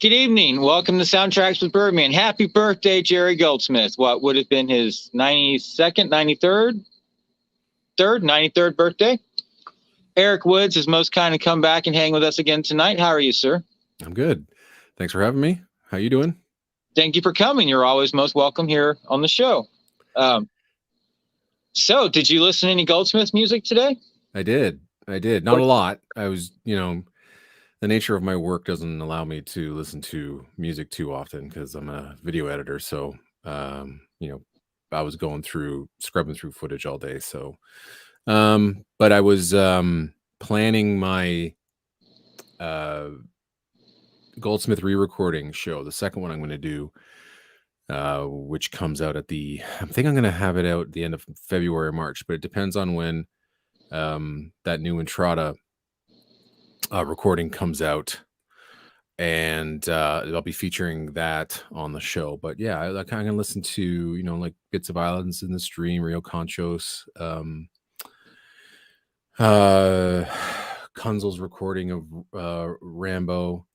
Good evening. Welcome to Soundtracks with Birdman. Happy birthday, Jerry Goldsmith. What would have been his 92nd, 93rd, 93rd birthday? Erik Woods is most kind to come back and hang with us again tonight. How are you, sir? I'm good. Thanks for having me. How you doing? Thank you for coming. You're always most welcome here on the show. So, did you listen to any Goldsmith music today? I did. Not a lot. I was, the nature of my work doesn't allow me to listen to music too often because I'm a video editor. So, I was scrubbing through footage all day. So, but I was planning my Goldsmith re-recording show, the second one I'm going to do, which comes out I think I'm going to have it out at the end of February or March, but it depends on when that new Entrada recording comes out, and I'll be featuring that on the show. But yeah, I kind of listen to like Bits of Islands in the Stream, Rio Conchos, Kunzel's recording of Rambo.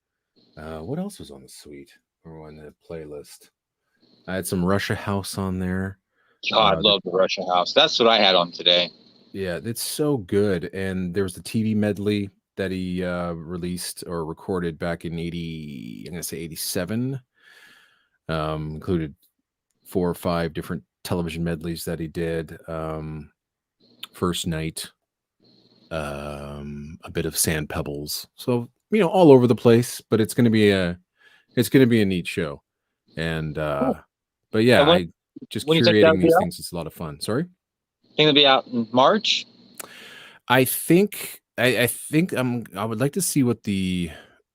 What else was on the suite or on the playlist? I had some Russia House on there. God, I love the Russia House. That's what I had on today. Yeah, it's so good. And there was the TV medley that he released or recorded back in 87. Included 4 or 5 different television medleys that he did. First Night, a bit of Sand Pebbles. So, all over the place, but it's going to be a neat show. And cool. But yeah, I just curating these things. It's a lot of fun. Sorry? Think it'll be out in March? I think I would like to see what the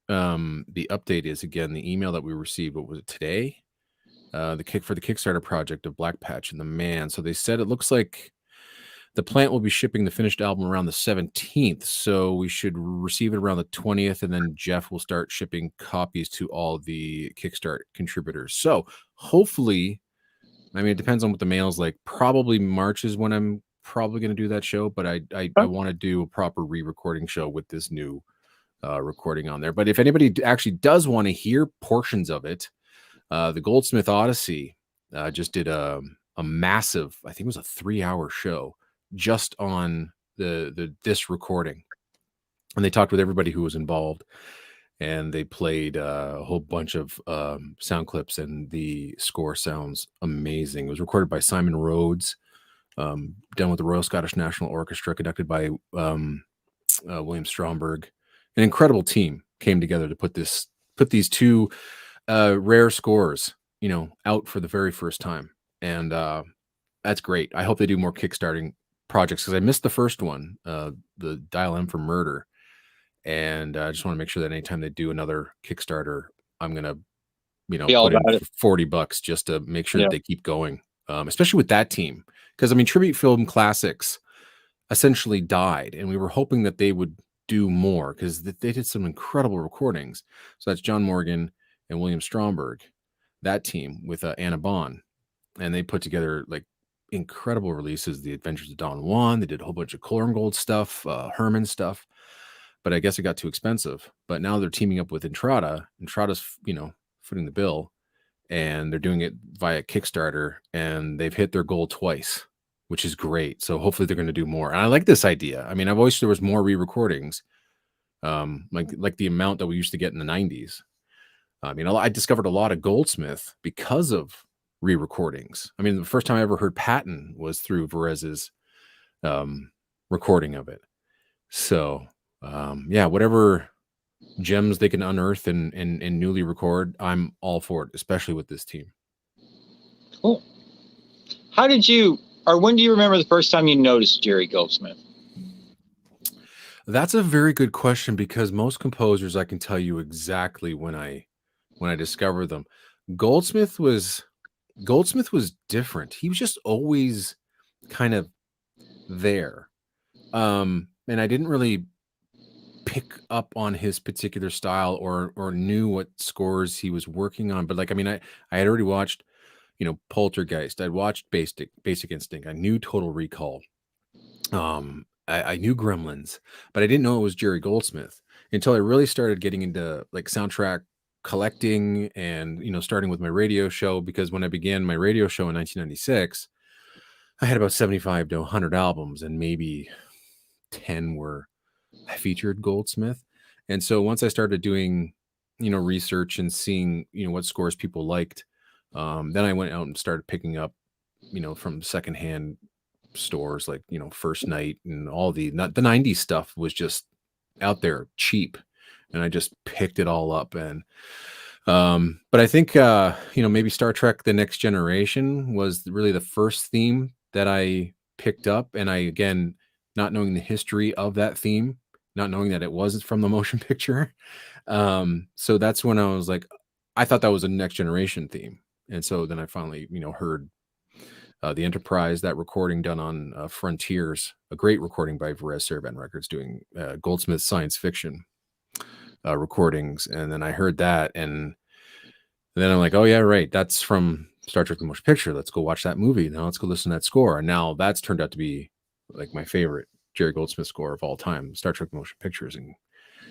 update is again. The email that we received, what was it today? For the Kickstarter project of Black Patch and the Man. So they said it looks like the plant will be shipping the finished album around the 17th. So we should receive it around the 20th, and then Jeff will start shipping copies to all the Kickstarter contributors. So hopefully, it depends on what the mail's like. Probably March is when I'm probably going to do that show, but I want to do a proper re-recording show with this new recording on there. But if anybody actually does want to hear portions of it, the Goldsmith Odyssey just did a massive, I think it was a 3-hour show just on this recording, and they talked with everybody who was involved, and they played a whole bunch of sound clips, and the score sounds amazing. It was recorded by Simon Rhodes, done with the Royal Scottish National Orchestra, conducted by William Stromberg. An incredible team came together to put these 2 rare scores, out for the very first time, and that's great. I hope they do more Kickstarting projects, because I missed the first one, the Dial M for Murder, and I just want to make sure that anytime they do another Kickstarter, I'm gonna put in $40 just to make sure that they keep going, especially with that team, because Tribute Film Classics essentially died, and we were hoping that they would do more, because they did some incredible recordings. So that's John Morgan and William Stromberg, that team with Anna Bond, and they put together like incredible releases. The Adventures of Don Juan, they did a whole bunch of Korengold stuff, Herman stuff, but I guess it got too expensive. But now they're teaming up with Entrada's footing the bill, and they're doing it via Kickstarter, and they've hit their goal twice, which is great. So hopefully they're going to do more, and I like this idea. I've always there was more re-recordings, like the amount that we used to get in the 90s. I discovered a lot of Goldsmith because of re-recordings. The first time I ever heard Patton was through Verez's recording of it. So whatever gems they can unearth and newly record, I'm all for it, especially with this team. Cool. When do you remember the first time you noticed Jerry Goldsmith? That's a very good question, because most composers, I can tell you exactly when I discovered them. Goldsmith was different. He was just always kind of there. And I didn't really pick up on his particular style or knew what scores he was working on. But I had already watched, Poltergeist. I'd watched Basic Instinct. I knew Total Recall. I knew Gremlins, but I didn't know it was Jerry Goldsmith until I really started getting into soundtrack collecting and, starting with my radio show, because when I began my radio show in 1996, I had about 75 to 100 albums, and maybe 10 were featured Goldsmith. And so once I started doing, research and seeing, what scores people liked, then I went out and started picking up, from secondhand stores like, First Night, and all the 90s stuff was just out there cheap. And I just picked it all up. And but I think maybe Star Trek The Next Generation was really the first theme that I picked up. And I, again, not knowing the history of that theme, not knowing that it was from the motion picture. So that's when I was like, I thought that was a Next Generation theme. And so then I finally, heard the Enterprise, that recording done on Frontiers, a great recording by Varese Sarabande Records, doing Goldsmith science fiction recordings. And then I heard that, and then I'm like, oh yeah, right, that's from Star Trek The Motion Picture. Let's go watch that movie. Now let's go listen to that score. And now that's turned out to be like my favorite Jerry Goldsmith score of all time. Star Trek The Motion Picture is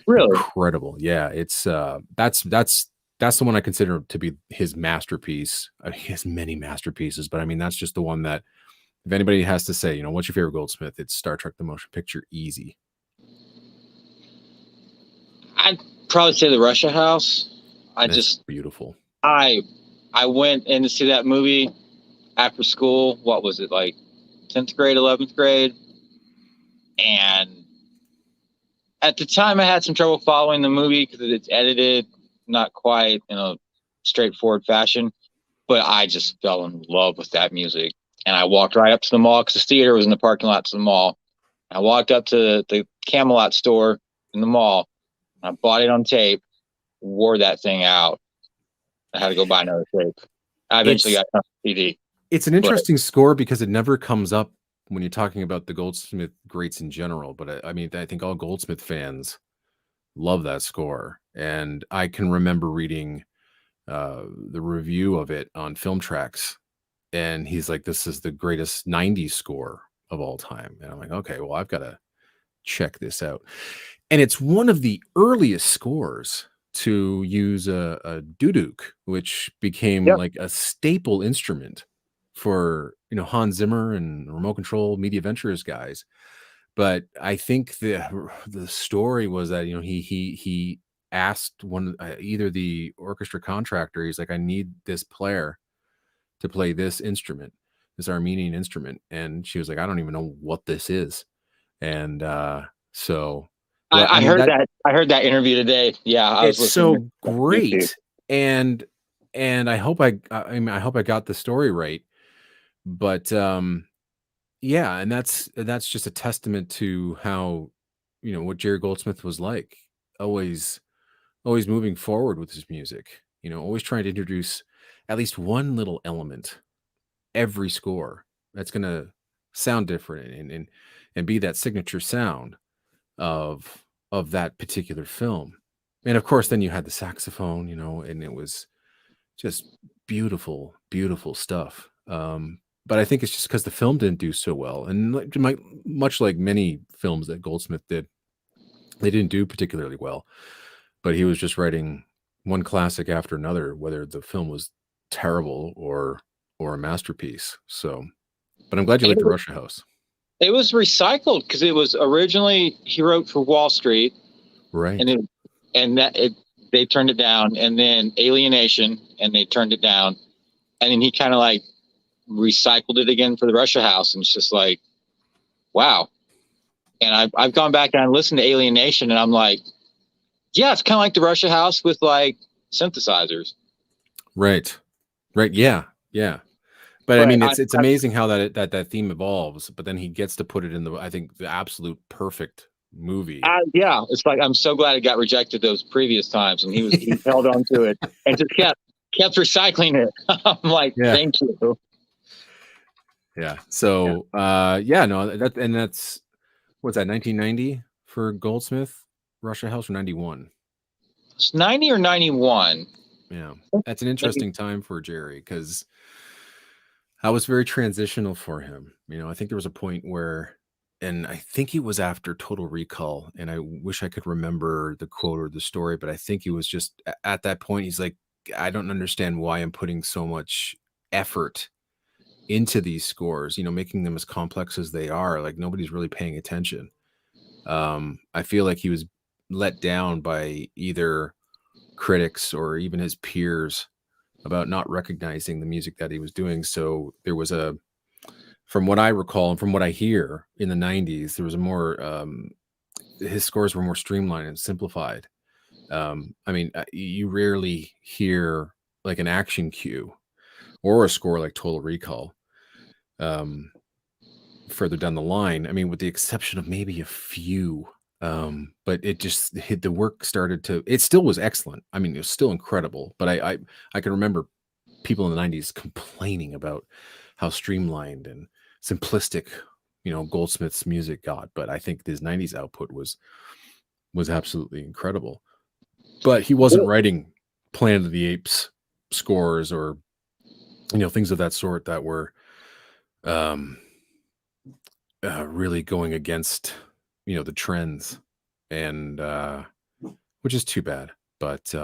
Really incredible. Yeah, it's that's the one I consider to be his masterpiece. He has many masterpieces, but I mean, that's just the one that, if anybody has to say, what's your favorite Goldsmith, it's Star Trek The Motion Picture, easy. I'd probably say The Russia House. That's beautiful. I went in to see that movie after school. What was it, like 10th grade, 11th grade? And at the time I had some trouble following the movie because it's edited not quite in a straightforward fashion, but I just fell in love with that music. And I walked right up to the mall, because the theater was in the parking lot to the mall. I walked up to the Camelot store in the mall. I bought it on tape, wore that thing out. I had to go buy another tape. I eventually got a CD. It's an interesting score because it never comes up when you're talking about the Goldsmith greats in general. But I mean, I think all Goldsmith fans love that score. And I can remember reading the review of it on Film Tracks, and he's like, this is the greatest 90s score of all time. And I'm like, okay, well, I've got to check this out. And it's one of the earliest scores to use a duduk, which became like a staple instrument for, Hans Zimmer and Remote Control Media Ventures guys. But I think the story was that, he asked either the orchestra contractor, he's like, I need this player to play this instrument, this Armenian instrument. And she was like, I don't even know what this is. And so I heard that. I heard that interview today. Yeah, it's so great. And I hope I hope I got the story right. But yeah, and that's just a testament to how, what Jerry Goldsmith was like. Always moving forward with his music, always trying to introduce at least one little element every score that's going to sound different and be that signature sound of that particular film. And of course, then you had the saxophone, and it was just beautiful, beautiful stuff. But I think it's just because the film didn't do so well. And much like many films that Goldsmith did, they didn't do particularly well. But he was just writing one classic after another, whether the film was terrible or a masterpiece. So, but I'm glad you liked The Russia House. It was recycled because it was originally, he wrote for Wall Street. Right. They turned it down, and then Alienation, and they turned it down. And then he kind of like recycled it again for The Russia House. And it's just like, wow. And I've gone back and I listened to Alienation, and I'm like, yeah, it's kind of like The Russia House with like synthesizers. Right. Yeah. But I mean, it's amazing how that theme evolves, but then he gets to put it in I think the absolute perfect movie. Yeah. It's like, I'm so glad it got rejected those previous times, and he held on to it and just kept recycling it. I'm like, thank you. Yeah. So, that's what's that, 1990 for Goldsmith, Russia House, or 91? It's 90 or 91. Yeah. That's an interesting time for Jerry, because that was very transitional for him. I think there was a point where and I think he was after Total Recall, and I wish I could remember the quote or the story, but I think he was just at that point. He's like, I don't understand why I'm putting so much effort into these scores, making them as complex as they are. Like nobody's really paying attention. I feel like he was let down by either critics or even his peers about not recognizing the music that he was doing. So there was from what I recall and from what I hear in the 90s, there was a more, his scores were more streamlined and simplified. You rarely hear like an action cue or a score like Total Recall further down the line. I mean, with the exception of maybe a few, but it just hit, the work started to, it still was excellent. I mean, it was still incredible, but I can remember people in the 90s complaining about how streamlined and simplistic, Goldsmith's music got. But I think his 90s output was absolutely incredible. But he wasn't writing Planet of the Apes scores or, things of that sort that were really going against, the trends, and which is too bad. But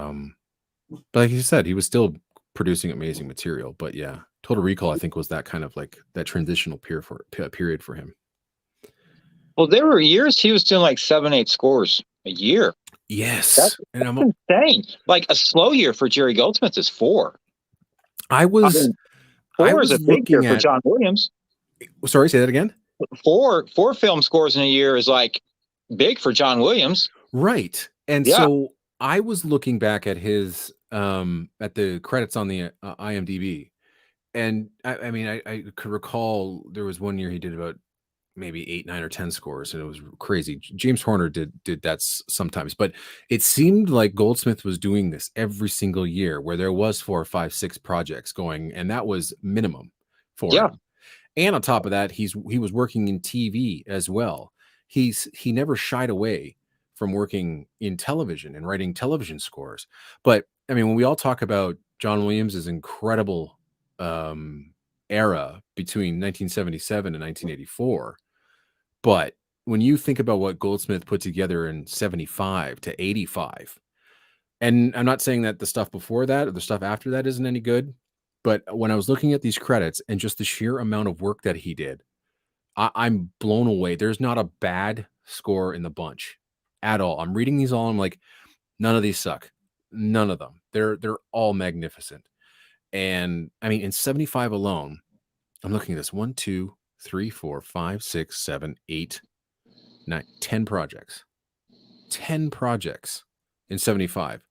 like you said, he was still producing amazing material. But yeah, Total Recall, I think, was that kind of like that transitional period for him. Well, there were years he was doing like 7-8 scores a year. Yes. That's insane. Like a slow year for Jerry Goldsmith is 4. I was 4 is a big year for John Williams. Sorry, say that again. 4 film scores in a year is like big for John Williams. Right. And so I was looking back at his at the credits on the IMDb, and I could recall there was one year he did about maybe 8, 9, or 10 scores, and it was crazy. James Horner did that sometimes, but it seemed like Goldsmith was doing this every single year, where there was 4, 5, 6 projects going, and that was minimum for him. And on top of that, he was working in TV as well. He never shied away from working in television and writing television scores. But I mean, when we all talk about John Williams's incredible era between 1977 and 1984, but when you think about what Goldsmith put together in 75 to 85, and I'm not saying that the stuff before that or the stuff after that isn't any good, but when I was looking at these credits and just the sheer amount of work that he did, I'm blown away. There's not a bad score in the bunch at all. I'm reading these all. I'm like, none of these suck. None of them. They're all magnificent. And I mean, in 75 alone, I'm looking at this 1, 2, 3, 4, 5, 6, 7, 8, 9, 10 projects. 10 projects in 75.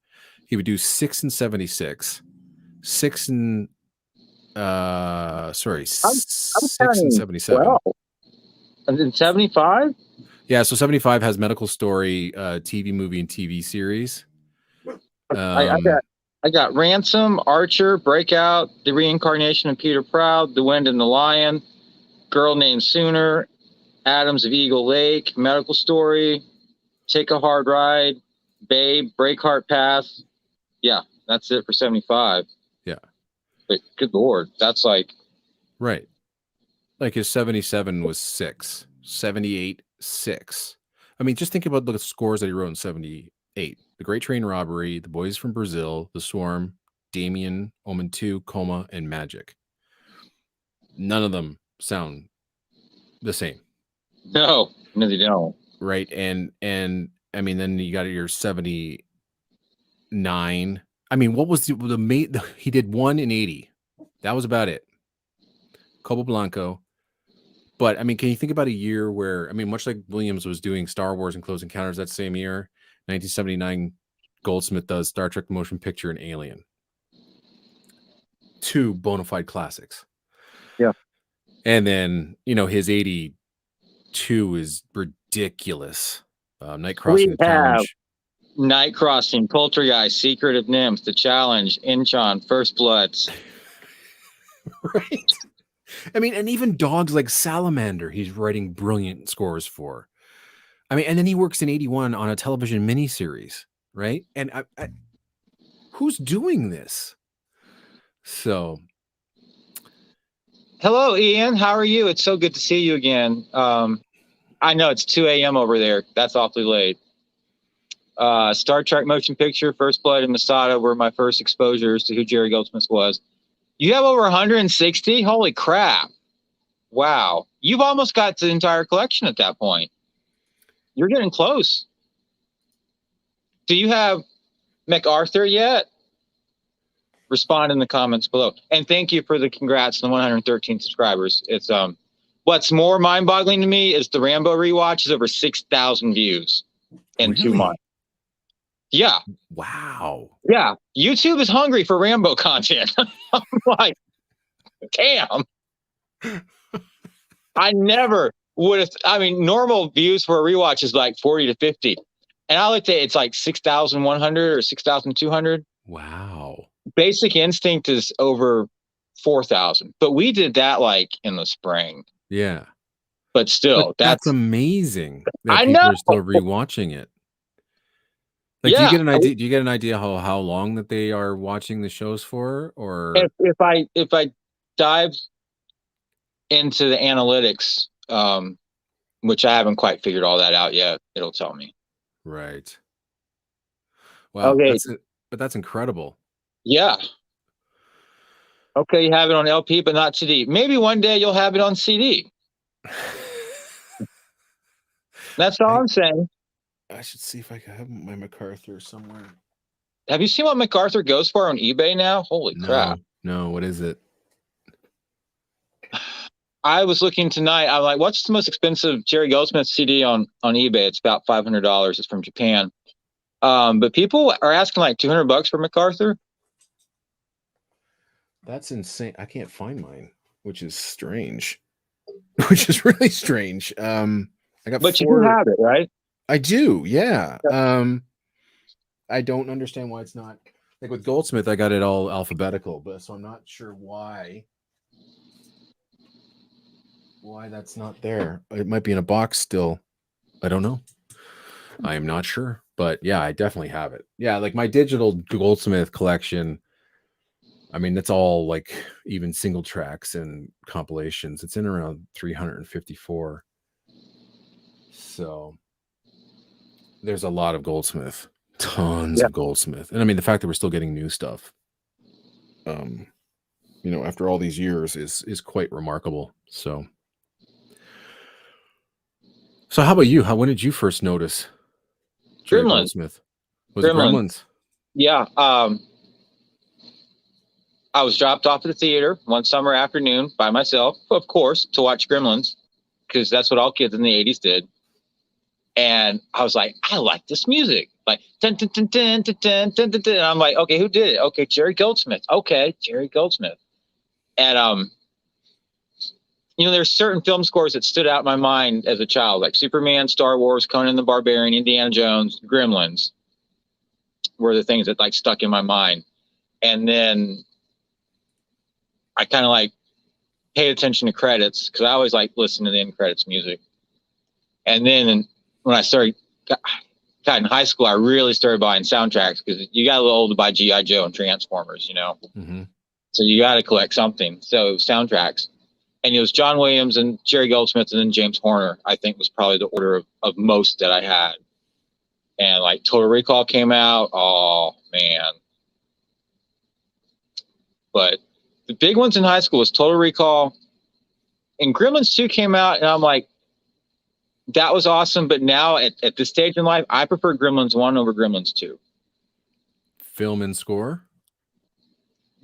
He would do 6 in 76, 6 in 6 in 77. Wow. And in 75? Yeah, so 75 has Medical Story, TV movie and TV series. I got Ransom, Archer, Breakout, The Reincarnation of Peter Proud, The Wind and the Lion, Girl Named Sooner, Adams of Eagle Lake, Medical Story, Take a Hard Ride, Babe, Breakheart Path. Yeah, that's it for 75. Yeah. But good Lord, that's like... Right. Like his 77 was 6, 78, 6. I mean, just think about the scores that he wrote in 78. The Great Train Robbery, The Boys from Brazil, The Swarm, Damien, Omen 2, Coma, and Magic. None of them sound the same. No, they don't. Right. And I mean, then you got your 79. I mean, what was he did 1 in 80. That was about it. Cobo Blanco. But I mean, can you think about a year where, I mean, much like Williams was doing Star Wars and Close Encounters that same year, 1979, Goldsmith does Star Trek the Motion Picture and Alien. 2 bona fide classics. Yeah. And then, his 82 is ridiculous. Night Crossing, The Challenge. Night Crossing, Poltergeist, Secret of Nymph, The Challenge, Inchon, First Bloods. Right. I mean, and even dogs like Salamander, he's writing brilliant scores for. I mean, and then he works in 81 on a television miniseries, right? And who's doing this? So, hello, Ian. How are you? It's so good to see you again. I know it's 2 a.m. over there. That's awfully late. Star Trek motion picture, First Blood and Masada were my first exposures to who Jerry Goldsmith was. You have over 160? Holy crap. Wow. You've almost got the entire collection at that point. You're getting close. Do you have MacArthur yet? Respond in the comments below. And thank you for the congrats on the 113 subscribers. It's what's more mind-boggling to me is the Rambo rewatch is over 6,000 views in 2 months. Yeah. Wow. Yeah. YouTube is hungry for Rambo content. I'm like, damn. I never would have. I mean, normal views for a rewatch is like 40 to 50. And I looked at it's like 6,100 or 6,200. Wow. Basic Instinct is over 4,000. But we did that like in the spring. Yeah. But still, that's amazing. That I people know. are still rewatching it. Like, yeah. Do you get an idea how long that they are watching the shows for? Or if I dive into the analytics, which I haven't quite figured all that out yet, it'll tell me. Right. Wow. Okay. That's incredible. Yeah. Okay, you have it on LP, but not CD. Maybe one day you'll have it on CD. That's all I'm saying. I should see if I can have my MacArthur somewhere. Have you seen what MacArthur goes for on eBay now? Holy crap. No, what is it? I was looking tonight. I'm like, what's the most expensive Jerry Goldsmith CD on eBay? It's about $500. It's from Japan. But people are asking like $200 for MacArthur. That's insane. I can't find mine, which is strange. Which is really strange. But you do have it, right? I do, yeah. I don't understand why it's not like with Goldsmith. I got it all alphabetical, but so I'm not sure why that's not there. It might be in a box still. I don't know. I am not sure, but yeah, I definitely have it. Yeah, like my digital Goldsmith collection. I mean, it's all like even single tracks and compilations. It's in around 354. So there's a lot of Goldsmith, tons of Goldsmith. And I mean, the fact that we're still getting new stuff, after all these years is quite remarkable. So how about you? When did you first notice Jerry Goldsmith? Was it Gremlins? Yeah. I was dropped off at the theater one summer afternoon by myself, of course, to watch Gremlins, because that's what all kids in the 80s did. And I was like, I like this music. Like, dun, dun, dun, dun, dun, dun, dun, dun, dun. And I'm like, okay, who did it? Okay, Jerry Goldsmith. Okay, Jerry Goldsmith. And, there's certain film scores that stood out in my mind as a child, like Superman, Star Wars, Conan the Barbarian, Indiana Jones, Gremlins were the things that like stuck in my mind. And then I kind of like paid attention to credits because I always like listening to the end credits music. And then when I got in high school, I really started buying soundtracks because you got a little old to buy G.I. Joe and Transformers, Mm-hmm. So you got to collect something. So soundtracks. And it was John Williams and Jerry Goldsmith and then James Horner, I think was probably the order of most that I had. And like Total Recall came out. Oh, man. But the big ones in high school was Total Recall. And Gremlins 2 came out, and I'm like, that was awesome. But now at this stage in life, I prefer Gremlins 1 over Gremlins 2. Film and score?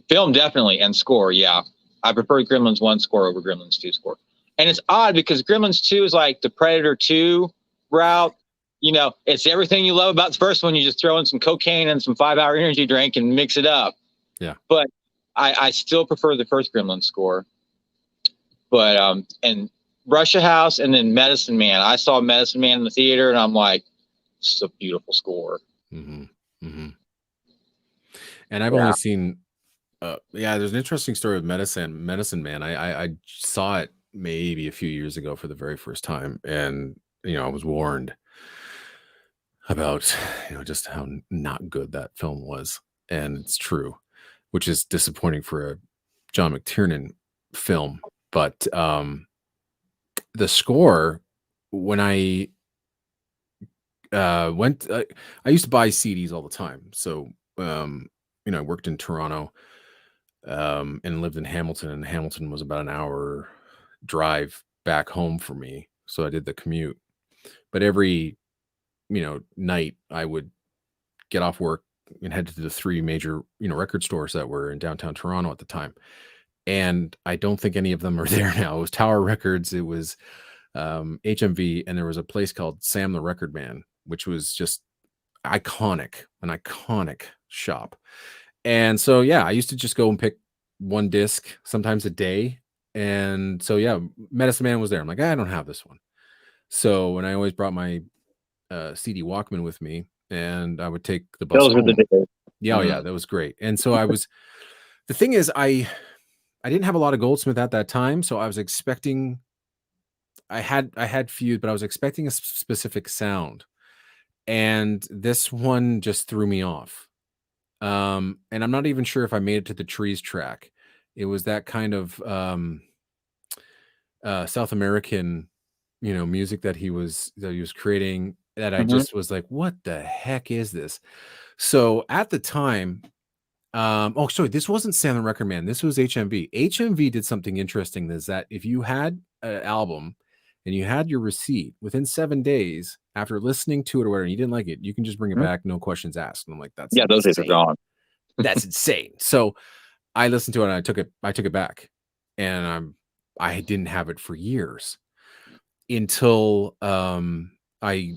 Film, definitely, and score, yeah. I prefer Gremlins 1 score over Gremlins 2 score. And it's odd because Gremlins 2 is like the Predator 2 route. It's everything you love about the first one. You just throw in some cocaine and some 5-hour energy drink and mix it up. Yeah. But I still prefer the first Gremlins score. But, and Russia House and then Medicine Man. I saw Medicine Man in the theater and I'm like, it's a beautiful score. Mm-hmm. Mm-hmm. And I've only seen, there's an interesting story of Medicine Man. I saw it maybe a few years ago for the very first time. And, I was warned about, just how not good that film was. And it's true, which is disappointing for a John McTiernan film. But the score when I went, I used to buy CDs all the time. So, I worked in Toronto, and lived in Hamilton, and Hamilton was about an hour drive back home for me. So I did the commute. But every, night I would get off work and head to the three major, record stores that were in downtown Toronto at the time. And I don't think any of them are there now. It was Tower Records, it was HMV, and there was a place called Sam the Record Man, which was just an iconic shop. And so, yeah, I used to just go and pick one disc, sometimes a day. And so, yeah, Medicine Man was there. I'm like, I don't have this one. So, and I always brought my CD Walkman with me, and I would take the bus Those were the home. days. Yeah, oh, yeah, that was great. And so the thing is, I didn't have a lot of Goldsmith at that time, so I was expecting, I had few, but I was expecting a specific sound, and this one just threw me off. And I'm not even sure if I made it to the Trees track. It was that kind of South American, music that he was creating, that I just was like, what the heck is this? So at the time, oh, sorry, this wasn't Sam the Record Man. This was HMV. HMV did something interesting, is that if you had an album and you had your receipt, within 7 days after listening to it or whatever, and you didn't like it, you can just bring it back, no questions asked. And I'm like, that's those days are gone. That's insane. So I listened to it and I took it back, and I didn't have it for years until I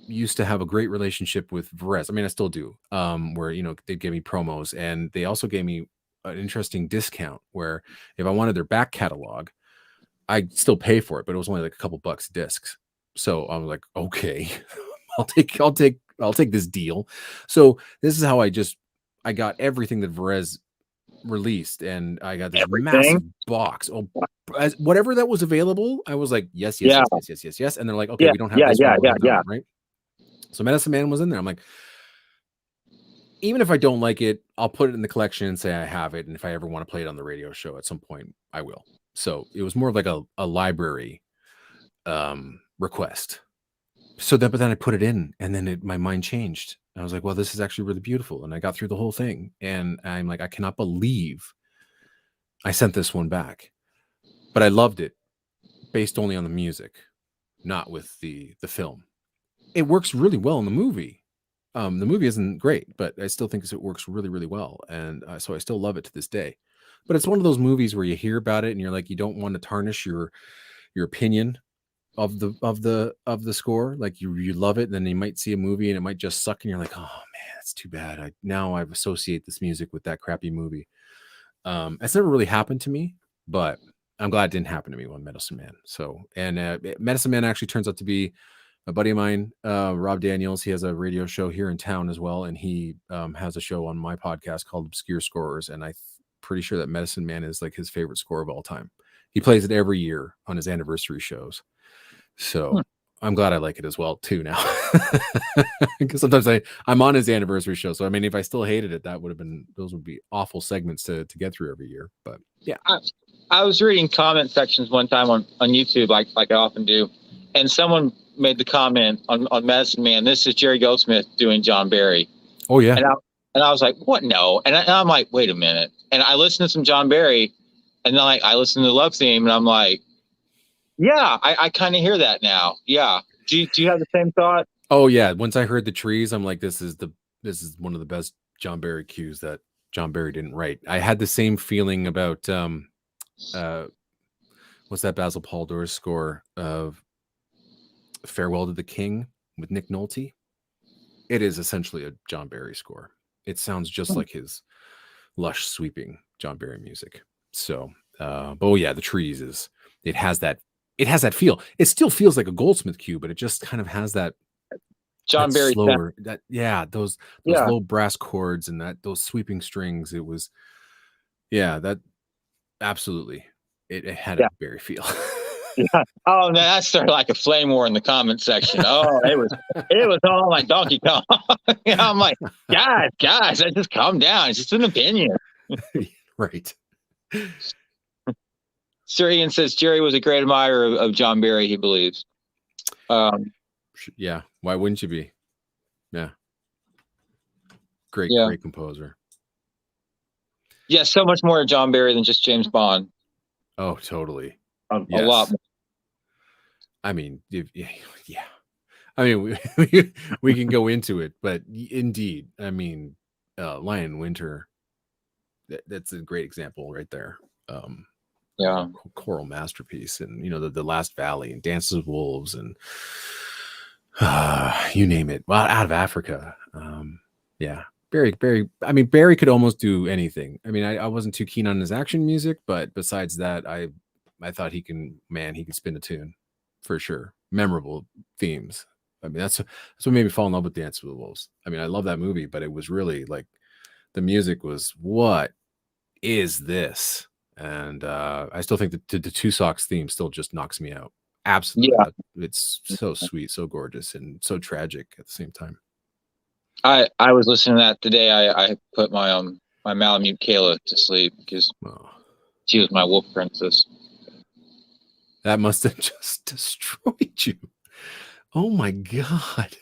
used to have a great relationship with Verez. I mean, I still do, where, they'd give me promos, and they also gave me an interesting discount where if I wanted their back catalog, I'd still pay for it, but it was only like a couple bucks discs. So I was like, okay, I'll take this deal. So this is how I got everything that Verez released, and I got this massive box. Oh, whatever that was available, I was like, yes. And they're like, okay, we don't have this one. Right. So Medicine Man was in there. I'm like, even if I don't like it, I'll put it in the collection and say I have it. And if I ever want to play it on the radio show at some point, I will. So it was more of like a library request. So but then I put it in, and then my mind changed. I was like, well, this is actually really beautiful. And I got through the whole thing, and I'm like, I cannot believe I sent this one back. But I loved it based only on the music, not with the film. It works really well in the movie. The movie isn't great, but I still think it works really, really well. And so I still love it to this day. But it's one of those movies where you hear about it and you're like, you don't want to tarnish your opinion of the score. Like you love it, and then you might see a movie and it might just suck, and you're like, oh man, it's too bad. Now I associate this music with that crappy movie. It's never really happened to me, but I'm glad it didn't happen to me on Medicine Man. So, and Medicine Man actually turns out to be a buddy of mine, Rob Daniels. He has a radio show here in town as well, and he has a show on my podcast called Obscure Scorers, and I'm pretty sure that Medicine Man is like his favorite score of all time. He plays it every year on his anniversary shows. So I'm glad I like it as well too now, because sometimes I'm on his anniversary show. So I mean, if I still hated it, those would be awful segments to get through every year. But yeah, I was reading comment sections one time on YouTube, like I often do, and someone made the comment on Medicine Man, this is Jerry Goldsmith doing John Barry. Oh yeah. And I was like, what? No. And I'm like, wait a minute. And I listened to some John Barry, and then I listened to the Love Theme, and I'm like, yeah, I kind of hear that now. Yeah. Do you have the same thought? Oh yeah. Once I heard the Trees, I'm like, this is one of the best John Barry cues that John Barry didn't write. I had the same feeling about what's that Basil Paul Doors score of Farewell to the King with Nick Nolte. It is essentially a John Barry score. It sounds just like his lush, sweeping John Barry music. So, but yeah, the Trees it has that feel. It still feels like a Goldsmith cue, but it just kind of has that John Barry slower. Those low brass chords and those sweeping strings. It was, that absolutely. It had a Barry feel. Yeah. Oh, no, that started like a flame war in the comment section. Oh, it was all like Donkey Kong. I'm like, guys, just calm down. It's just an opinion. Right. Sir Ian says Jerry was a great admirer of John Barry, he believes. Yeah, why wouldn't you be? Yeah, great Yeah. great composer. Yeah, so much more to John Barry than just James Bond. Oh, totally. A Yes. lot more. I mean, yeah. I mean, we can go into it, but indeed, I mean, Lion Winter, that's a great example right there. Yeah. Choral masterpiece, and the Last Valley and Dances with Wolves, and you name it. Well, Out of Africa. Yeah. Barry. I mean, Barry could almost do anything. I mean, I wasn't too keen on his action music, but besides that, I thought he can spin a tune for sure. Memorable themes. I mean, that's what made me fall in love with Dance with the Wolves. I mean, I love that movie, but it was really like the music was, what is this? And I still think the Two Socks theme still just knocks me out. Absolutely. Yeah. It's so sweet, so gorgeous, and so tragic at the same time. I was listening to that today. I put my my Malamute Kayla to sleep because she was my wolf princess. That must have just destroyed you. Oh my God.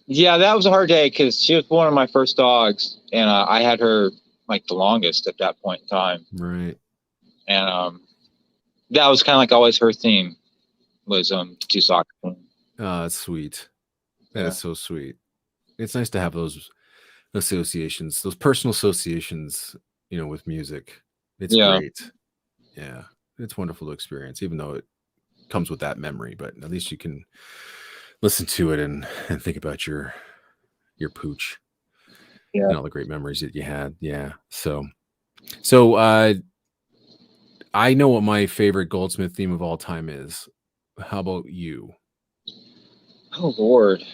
Yeah, that was a hard day because she was one of my first dogs, and I had her like the longest at that point in time. Right. And that was kind of like always her theme was Two Socks. Oh, that's sweet. That is so sweet. It's nice to have those associations, those personal associations, with music. It's great. Yeah. It's wonderful to experience, even though it comes with that memory, but at least you can listen to it and think about your pooch. Yeah. And all the great memories that you had. Yeah. So I know what my favorite Goldsmith theme of all time is. How about you? Oh Lord.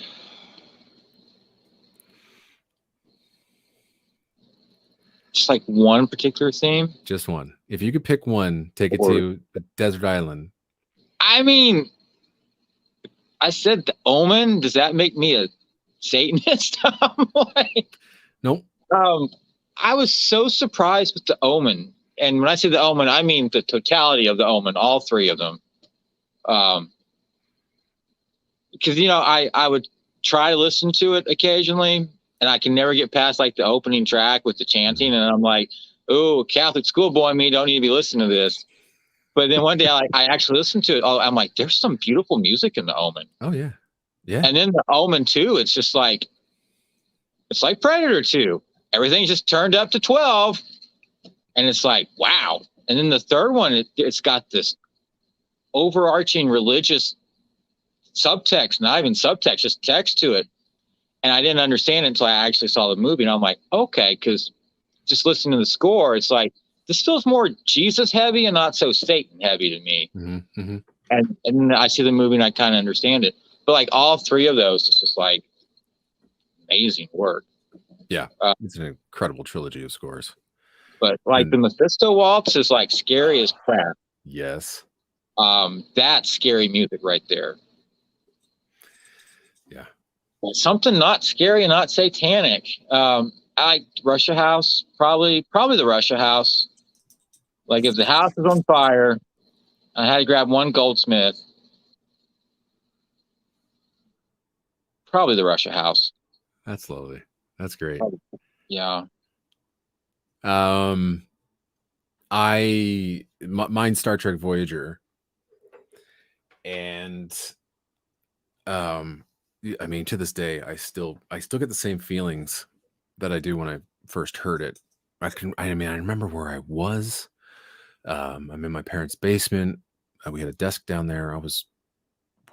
Just like one particular theme? Just one. If you could pick one, take it to a desert island. I mean, I said The Omen. Does that make me a Satanist? Nope. I was so surprised with The Omen. And when I say The Omen, I mean the totality of The Omen, all three of them. Because, I would try to listen to it occasionally, and I can never get past like the opening track with the chanting. And I'm like, oh, Catholic schoolboy me, don't need to be listening to this. But then one day I actually listened to it. I'm like, there's some beautiful music in The Omen. Oh, yeah. Yeah. And then The Omen 2, it's just like, it's like Predator 2. Everything's just turned up to 12. And it's like, wow. And then the third one, it's got this overarching religious subtext, not even subtext, just text to it. And I didn't understand it until I actually saw the movie. And I'm like, okay, because just listening to the score, it's like, this feels more Jesus heavy and not so Satan heavy to me. Mm-hmm, mm-hmm. And then I see the movie and I kind of understand it. But like all three of those, it's just like amazing work. Yeah, it's an incredible trilogy of scores. But like the Mephisto Waltz is like scary as crap. Yes. That's scary music right there. Yeah. Something not scary and not satanic. I like Russia House, probably the Russia House. Like if the house is on fire, I had to grab one Goldsmith. Probably the Russia House. That's lovely. That's great. Yeah. Mine's Star Trek Voyager, and I mean, to this day, I still get the same feelings that I do when I first heard it. I remember where I was. I'm in my parents' basement. We had a desk down there. I was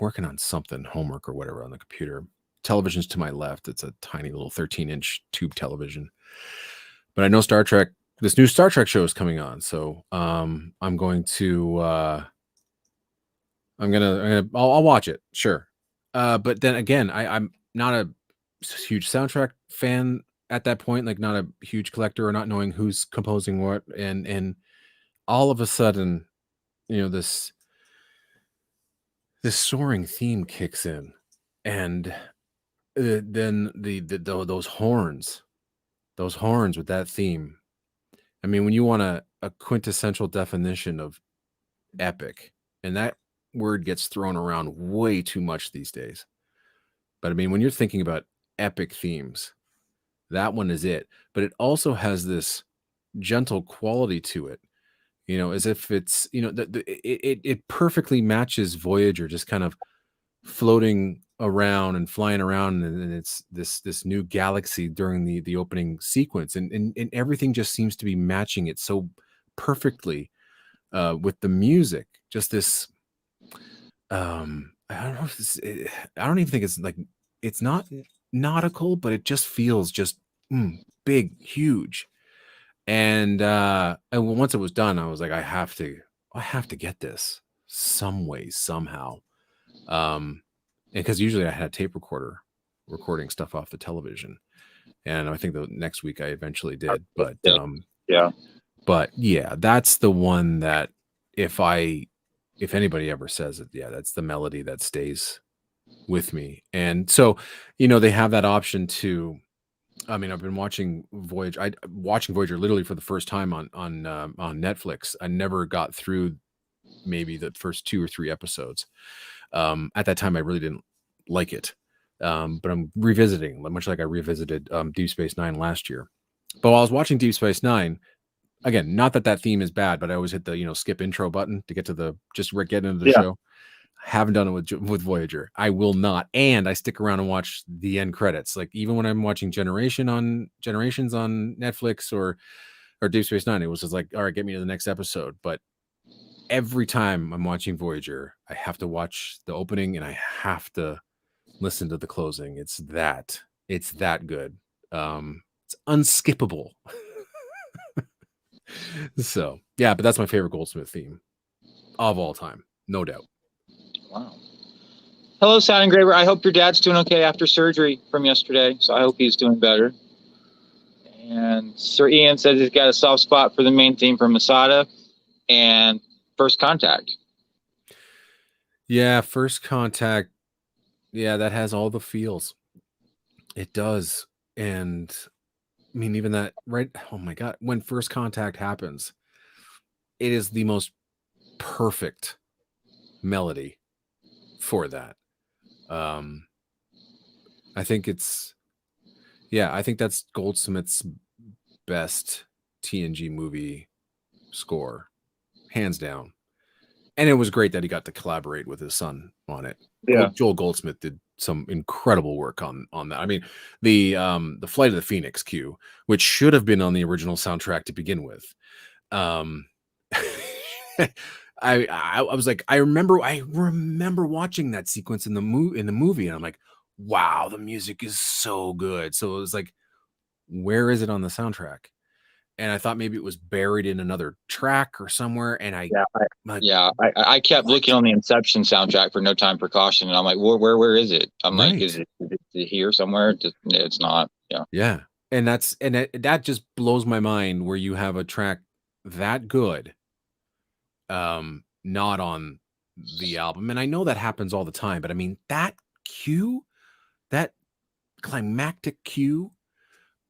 working on something, homework or whatever, on the computer. Television's to my left. It's a tiny little 13-inch tube television. But I know this new Star Trek show is coming on, so I'm going to I'll watch it, sure. But then again, I'm not a huge soundtrack fan at that point, like not a huge collector or not knowing who's composing what, and all of a sudden, this soaring theme kicks in, and then those horns with that theme. I mean, when you want a quintessential definition of epic, and that word gets thrown around way too much these days. But I mean, when you're thinking about epic themes, that one is it. But it also has this gentle quality to it, as if it's, it perfectly matches Voyager, just kind of floating around and flying around, and it's this new galaxy during the opening sequence, and everything just seems to be matching it so perfectly with the music. Just this, I don't know if I don't even think it's like, it's not nautical, but it just feels just big, huge. And once it was done, I was like, I have to get this some way, somehow. Because usually I had a tape recorder recording stuff off the television, and I think the next week I eventually did. But but yeah, that's the one that if anybody ever says it, that's the melody that stays with me. And so, they have that option to. I mean, I've been watching Voyager. Watching Voyager literally for the first time on Netflix. I never got through maybe the first 2 or 3 episodes. At that time, I really didn't like it. But I'm revisiting, much like I revisited Deep Space Nine last year. But while I was watching Deep Space Nine, again, not that theme is bad, but I always hit the skip intro button to get to get into the show. Haven't done it with Voyager. I will not, and I stick around and watch the end credits. Like even when I'm watching Generations on Netflix or Deep Space Nine, it was just like, all right, get me to the next episode. But every time I'm watching Voyager, I have to watch the opening and I have to listen to the closing. It's that good. It's unskippable. So yeah, but that's my favorite Goldsmith theme of all time, no doubt. Wow. Hello, Sound Engraver. I hope your dad's doing okay after surgery from yesterday. So I hope he's doing better. And Sir Ian says he's got a soft spot for the main theme from Masada and First Contact. Yeah, First Contact. Yeah, that has all the feels. It does. And I mean, even that, right? Oh my God. When First Contact happens, it is the most perfect melody for that. I think that's Goldsmith's best TNG movie score, hands down. And it was great that he got to collaborate with his son on it. Yeah. Joel Goldsmith did some incredible work on that. I mean, the Flight of the Phoenix cue, which should have been on the original soundtrack to begin with. I was like, I remember watching that sequence in the movie, and I'm like, wow, the music is so good. So it was like, where is it on the soundtrack? And I thought maybe it was buried in another track or somewhere. And I kept looking on the Inception soundtrack for No Time for Caution, and I'm like, where is it? I'm right. like, is it here somewhere? It's not. Yeah. And that just blows my mind, where you have a track that good, not on the album. And I know that happens all the time, but I mean, that cue, that climactic cue,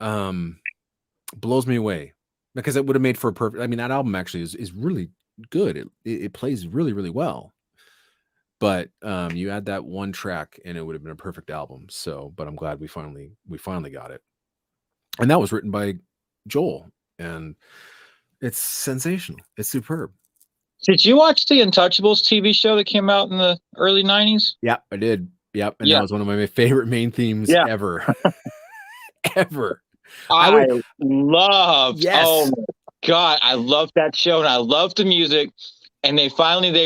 blows me away, because it would have made for a perfect. I mean, that album actually is really good. It plays really, really well. But you add that one track, and it would have been a perfect album. So, but I'm glad we finally got it. And that was written by Joel, and it's sensational. It's superb. Did you watch the Untouchables TV show that came out in the early 90s? Yeah, I did. Yep. And that was one of my favorite main themes ever. Ever. I loved. Yes. Oh my God, I loved that show, and I loved the music. And they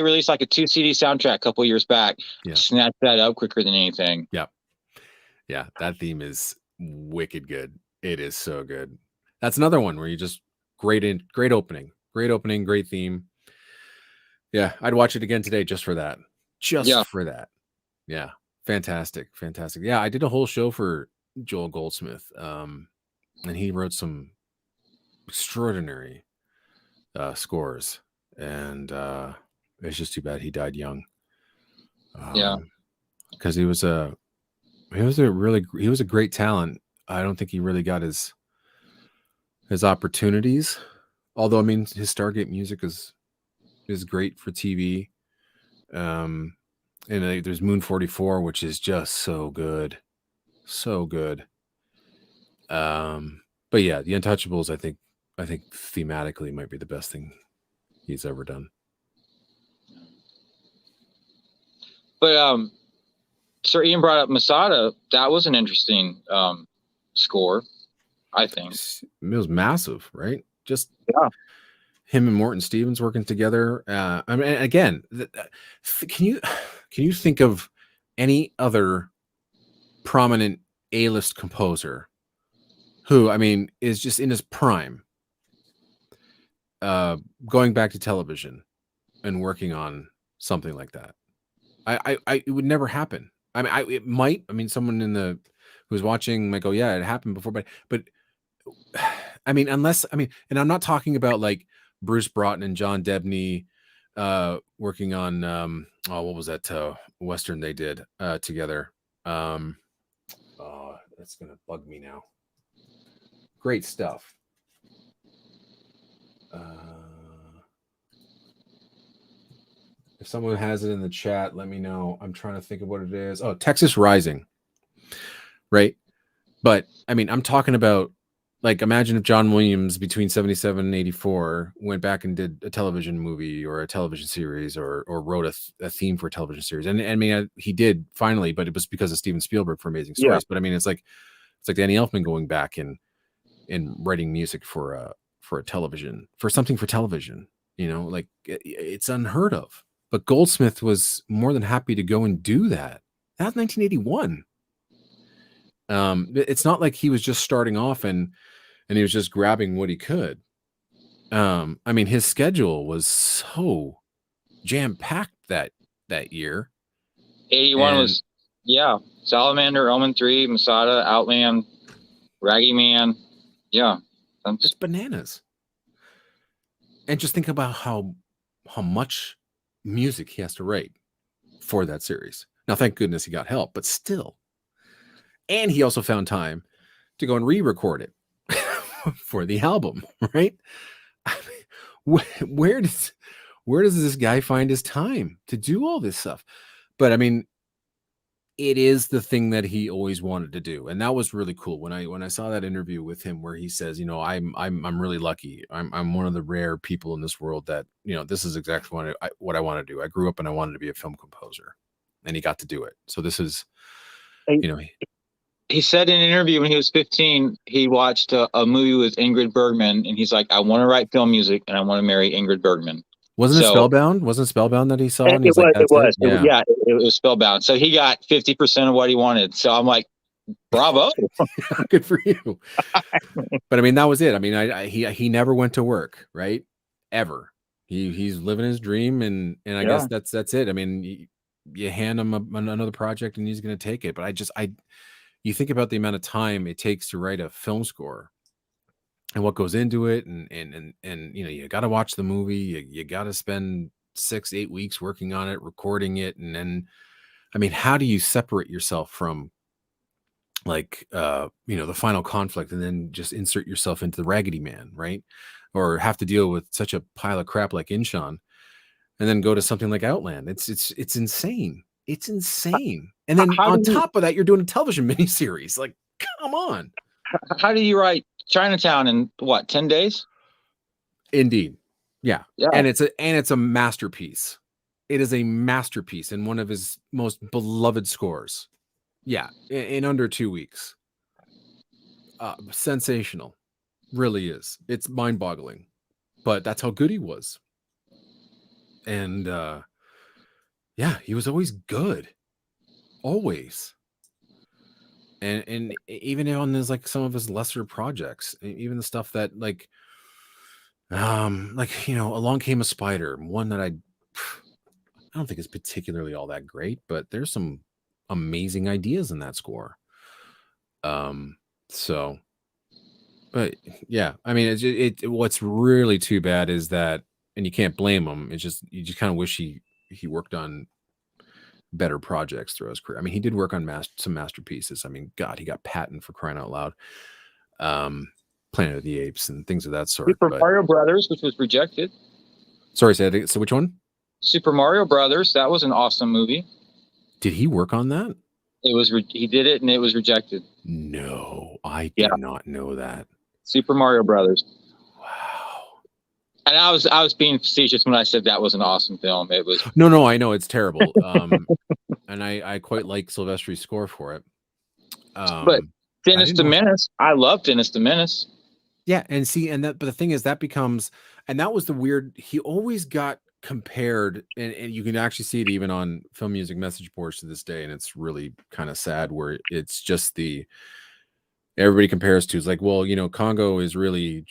released like a 2 CD soundtrack a couple years back. Yeah. Snatched that up quicker than anything. Yep. Yeah, that theme is wicked good. It is so good. That's another one where you just great opening, great theme. Yeah, I'd watch it again today just for that. For that. Yeah, fantastic. Yeah, I did a whole show for Joel Goldsmith, and he wrote some extraordinary scores, and it's just too bad he died young. Because he was a great talent. I don't think he really got his opportunities. Although, I mean, his Stargate music is great for TV. And there's Moon 44, which is just so good. So good. But yeah, The Untouchables, I think thematically might be the best thing he's ever done. But Sir Ian brought up Masada. That was an interesting score, I think. It was massive, right? Just yeah. Him and Morton Stevens working together. I mean, again, can you think of any other prominent A-list composer who, I mean, is just in his prime, going back to television and working on something like that? It would never happen. I mean, it might. I mean, someone who's watching might go, "Yeah, it happened before," but I mean, unless and I'm not talking about like Bruce Broughton and John Debney working on what was that Western they did together? Oh, that's gonna bug me now. Great stuff. If someone has it in the chat, let me know. I'm trying to think of what it is. Oh, Texas Rising. Right. But I mean, I'm talking about, like, imagine if John Williams between 77 and 84 went back and did a television movie or a television series or wrote a theme for a television series. And I mean, he did finally, but it was because of Steven Spielberg for Amazing Stories. Yeah. But I mean, it's like Danny Elfman going back and writing music for a television, for something for television, you know, like it's unheard of. But Goldsmith was more than happy to go and do that. That was 1981. It's not like he was just starting off and he was just grabbing what he could. I mean, his schedule was so jam-packed that year. 81 was, yeah, Salamander, Omen 3, Masada, Outland, Raggy Man. Yeah. It's bananas. And just think about how much music he has to write for that series. Now, thank goodness he got help, but still. And he also found time to go and re-record it for the album, right? I mean, where does this guy find his time to do all this stuff? But I mean, it is the thing that he always wanted to do, and that was really cool. When I saw that interview with him, where he says, you know, I'm really lucky. I'm one of the rare people in this world that, you know, this is exactly what I want to do. I grew up and I wanted to be a film composer, and he got to do it. So this is, you know. He said in an interview when he was 15, he watched a movie with Ingrid Bergman, and he's like, I want to write film music, and I want to marry Ingrid Bergman. Wasn't it Spellbound? Wasn't Spellbound that he saw? And it was. It was Spellbound. So he got 50% of what he wanted. So I'm like, bravo. Good for you. But I mean, that was it. I mean, he never went to work, right? Ever. He's living his dream, and I guess that's it. I mean, you hand him another project and he's going to take it. But you think about the amount of time it takes to write a film score and what goes into it. And you know, you got to watch the movie. You got to spend 6-8 weeks working on it, recording it. And then, I mean, how do you separate yourself from, like, you know, the final conflict, and then just insert yourself into the Raggedy Man, right? Or have to deal with such a pile of crap like Inchon, and then go to something like Outland. It's insane. It's insane. And then on top of that, you're doing a television miniseries. Like, come on. How do you write Chinatown in what, 10 days? Indeed. Yeah. And it's a masterpiece. It is a masterpiece and one of his most beloved scores. Yeah. In under 2 weeks. Sensational. Really is. It's mind-boggling. But that's how good he was. And yeah, he was always good. Always. And even on his, like, some of his lesser projects, even the stuff that, like, you know, Along Came a Spider, one that I don't think is particularly all that great, but there's some amazing ideas in that score. So, but yeah, I mean, what's really too bad is that, and you can't blame him. It's just, you just kind of wish he worked on better projects throughout his career. I mean, he did work on some masterpieces. I mean, God, he got Patton, for crying out loud. Planet of the Apes and things of that sort. Super Mario Brothers, which was rejected. Sorry, so which one? Super Mario Brothers. That was an awesome movie. Did he work on that? He did it, and it was rejected. No, I did not know that. Super Mario Brothers. Wow. And I was being facetious when I said that was an awesome film. It was. No, I know it's terrible. And I quite like Silvestri's score for it. But Dennis the Menace, I love Dennis the Menace. Yeah, and see, but the thing is, that becomes, and that was the weird. He always got compared, and you can actually see it even on film music message boards to this day, and it's really kind of sad where it's just everybody compares to. It's like, well, Congo is really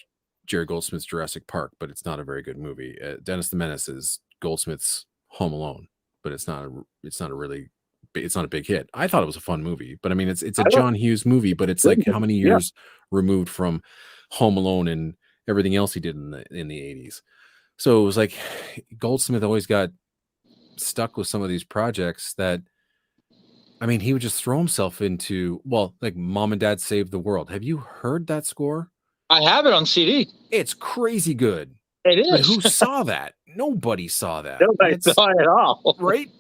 Jerry Goldsmith's Jurassic Park, but it's not a very good movie. Dennis the Menace is Goldsmith's Home Alone, but it's not a big hit. I thought it was a fun movie, but I mean, it's a John Hughes movie, but it's like how many years removed from Home Alone and everything else he did in the 80s. So it was like Goldsmith always got stuck with some of these projects that, I mean, he would just throw himself into, well, like Mom and Dad Saved the World. Have you heard that score? I have it on CD. It's crazy good. It is. But who saw that? Nobody saw that. Nobody saw it at all. Right?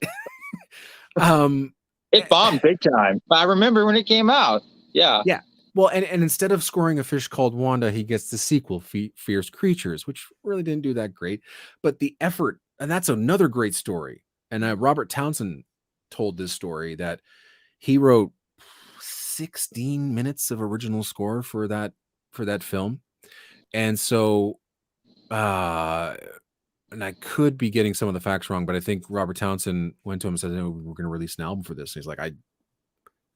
It bombed big time. I remember when it came out. Yeah. Yeah. Well, and instead of scoring A Fish Called Wanda, he gets the sequel, Fierce Creatures, which really didn't do that great. But the effort, and that's another great story. And Robert Townsend told this story that he wrote 16 minutes of original score for that film. And so, and I could be getting some of the facts wrong, but I think Robert Townsend went to him and said, "No, we're going to release an album for this." And he's like,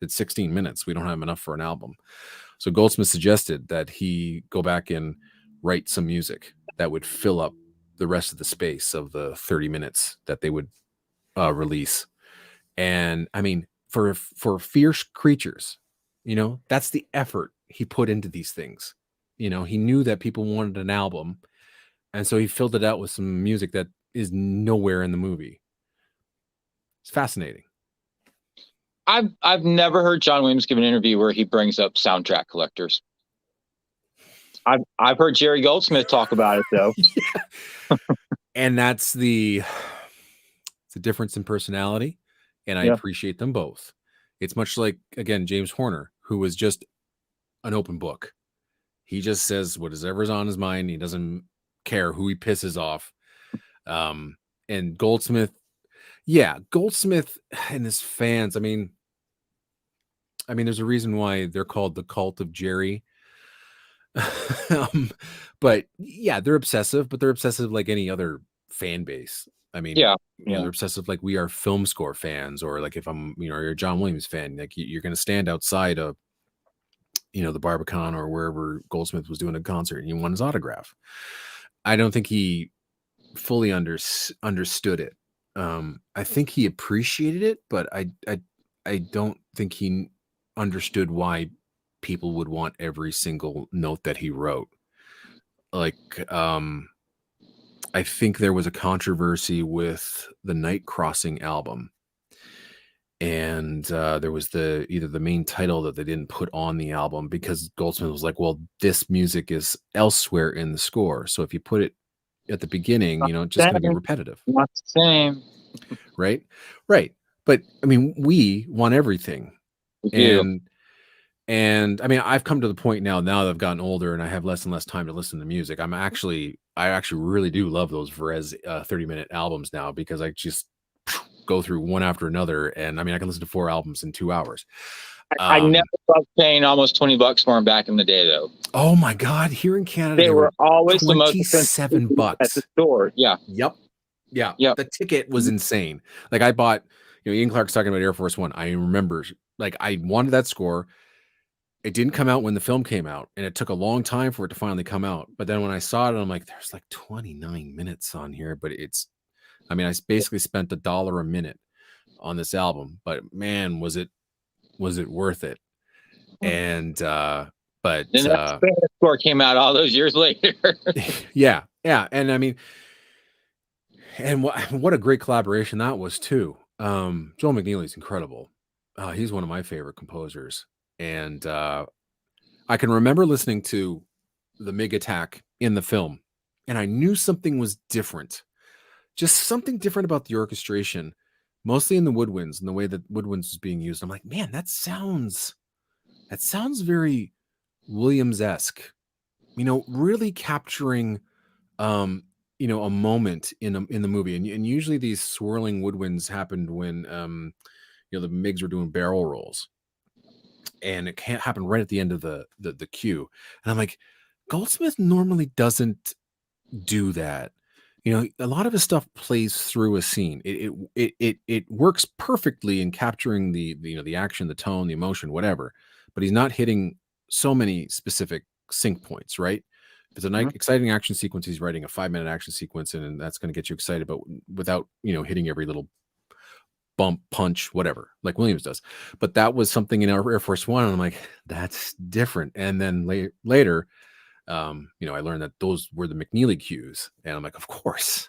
it's 16 minutes. We don't have enough for an album. So Goldsmith suggested that he go back and write some music that would fill up the rest of the space of the 30 minutes that they would release. And I mean, for Fierce Creatures, that's the effort he put into these things. He knew that people wanted an album. And so he filled it out with some music that is nowhere in the movie. It's fascinating. I've never heard John Williams give an interview where he brings up soundtrack collectors. I've heard Jerry Goldsmith talk about it though. And that's the difference in personality, and I appreciate them both. It's much like, again, James Horner, who was just an open book. He just says whatever's on his mind. He doesn't care who he pisses off. And Goldsmith and his fans, I mean, there's a reason why they're called the Cult of Jerry. But yeah, they're obsessive, but they're obsessive like any other fan base. I mean, they're obsessive like we are film score fans, or like if I'm, you're a John Williams fan, like you're going to stand outside of, the Barbican or wherever Goldsmith was doing a concert and you want his autograph. I don't think he fully understood it. I think he appreciated it, but I don't think he understood why people would want every single note that he wrote. Like, I think there was a controversy with the Night Crossing album, and there was either the main title that they didn't put on the album because Goldsmith was like, well, this music is elsewhere in the score, so if you put it at the beginning, it's just going to be repetitive. Not the same. Right. But I mean, we want everything. And I mean, I've come to the point now that I've gotten older and I have less and less time to listen to music. I actually really do love those Verez 30-minute albums now, because I just go through one after another. And I mean, I can listen to 4 albums in 2 hours. I never loved paying almost $20 for them back in the day, though. Oh my God! Here in Canada, they were always the most $27 at the store. Yeah. Yep. The ticket was insane. Like I bought, Ian Clark's talking about Air Force One. I remember, like, I wanted that score. It didn't come out when the film came out, and it took a long time for it to finally come out. But then when I saw it, I'm like, there's like 29 minutes on here, but I basically spent $1 a minute on this album, but man, was it worth it? And but then the score came out all those years later. yeah, and I mean, and what a great collaboration that was too. Joel McNeely's incredible. He's one of my favorite composers, and I can remember listening to the MiG attack in the film, and I knew something was different. just something different about the orchestration, mostly in the woodwinds and the way that woodwinds is being used. I'm like, man, that sounds very Williams-esque, really capturing, a moment in the movie. And usually these swirling woodwinds happened when, the MIGs were doing barrel rolls, and it can't happen right at the end of the cue. And I'm like, Goldsmith normally doesn't do that. A lot of his stuff plays through a scene. It works perfectly in capturing the action, the tone, the emotion, whatever. But he's not hitting so many specific sync points, right? If it's a nice, exciting action sequence, he's writing a 5-minute action sequence, and that's going to get you excited, but without hitting every little bump, punch, whatever, like Williams does. But that was something in Air Force One, and I'm like, that's different. And then later, I learned that those were the McNeely cues, and I'm like, of course.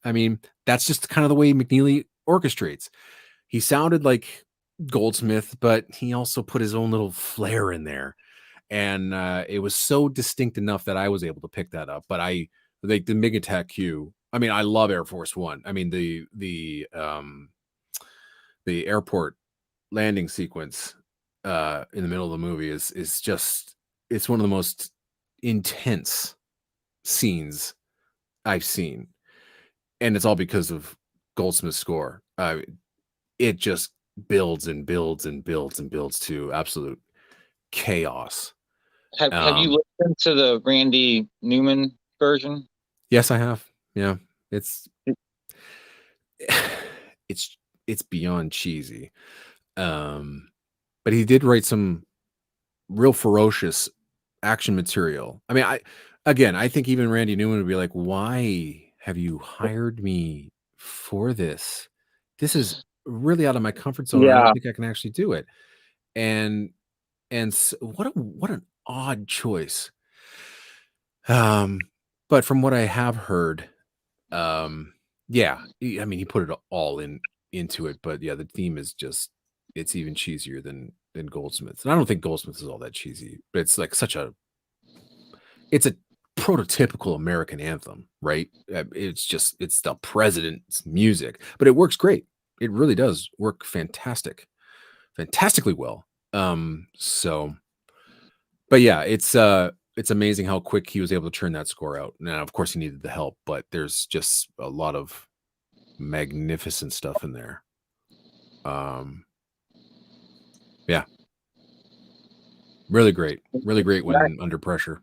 I mean, that's just kind of the way McNeely orchestrates. He sounded like Goldsmith, but he also put his own little flair in there, and it was so distinct enough that I was able to pick that up. But I like the MiG attack cue. I mean, I love Air Force One. I mean, the airport landing sequence in the middle of the movie is just, it's one of the most intense scenes I've seen, and it's all because of Goldsmith's score. It just builds and builds and builds and builds to absolute chaos. Have you listened to the Randy Newman version? Yes, I have. Yeah, it's beyond cheesy, but he did write some real ferocious action material. I mean, I think even Randy Newman would be like, why have you hired me for this? This is really out of my comfort zone. I don't think I can actually do it. And so what an odd choice. But from what I have heard, he put it all into it. But yeah, the theme is just, it's even cheesier than Goldsmith's. And I don't think Goldsmith is all that cheesy, but it's like it's a prototypical American anthem, right? It's the president's music, but it works great. It really does work fantastically well. But yeah, it's amazing how quick he was able to turn that score out. Now, of course, he needed the help, but there's just a lot of magnificent stuff in there. Yeah, really great when under pressure.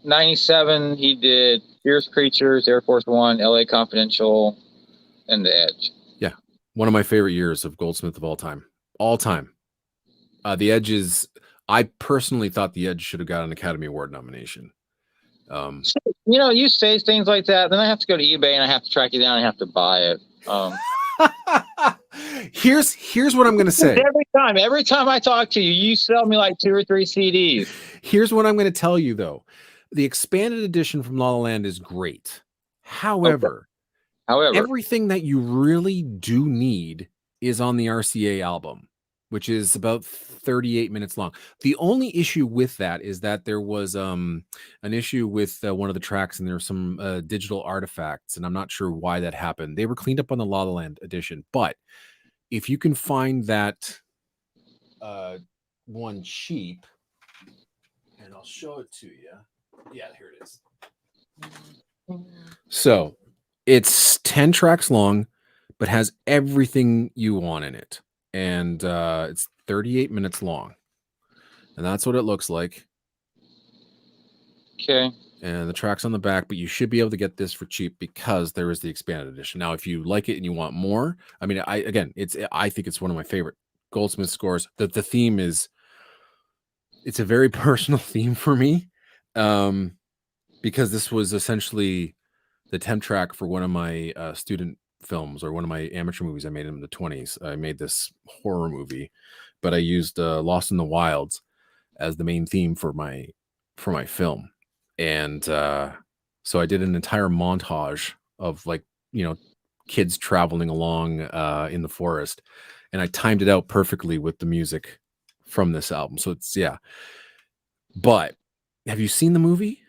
97, he did Fierce Creatures, Air Force One, LA Confidential, and The Edge. Yeah, one of my favorite years of Goldsmith of all time. The Edge is, I personally thought The Edge should have got an Academy Award nomination. You say things like that, then I have to go to eBay and I have to track you down and I have to buy it. Here's what I'm going to say. Every time I talk to you, you sell me like 2 or 3 CDs. Here's what I'm going to tell you, though. The expanded edition from La La Land is great. However, everything that you really do need is on the RCA album, which is about 38 minutes long. The only issue with that is that there was an issue with one of the tracks, and there were some digital artifacts, and I'm not sure why that happened. They were cleaned up on the La La Land edition, but if you can find that one cheap, and I'll show it to you. Yeah, here it is. So it's 10 tracks long, but has everything you want in it. And it's 38 minutes long. And that's what it looks like. Okay. And the track's on the back, but you should be able to get this for cheap because there is the expanded edition. Now, if you like it and you want more, I mean, I think it's one of my favorite Goldsmith scores. The theme is, it's a very personal theme for me, because this was essentially the temp track for one of my student films, or one of my amateur movies I made in the 20s. I made this horror movie, but I used Lost in the Wilds as the main theme for my film. And so I did an entire montage of, like, kids traveling along in the forest, and I timed it out perfectly with the music from this album. So it's, yeah. But have you seen the movie?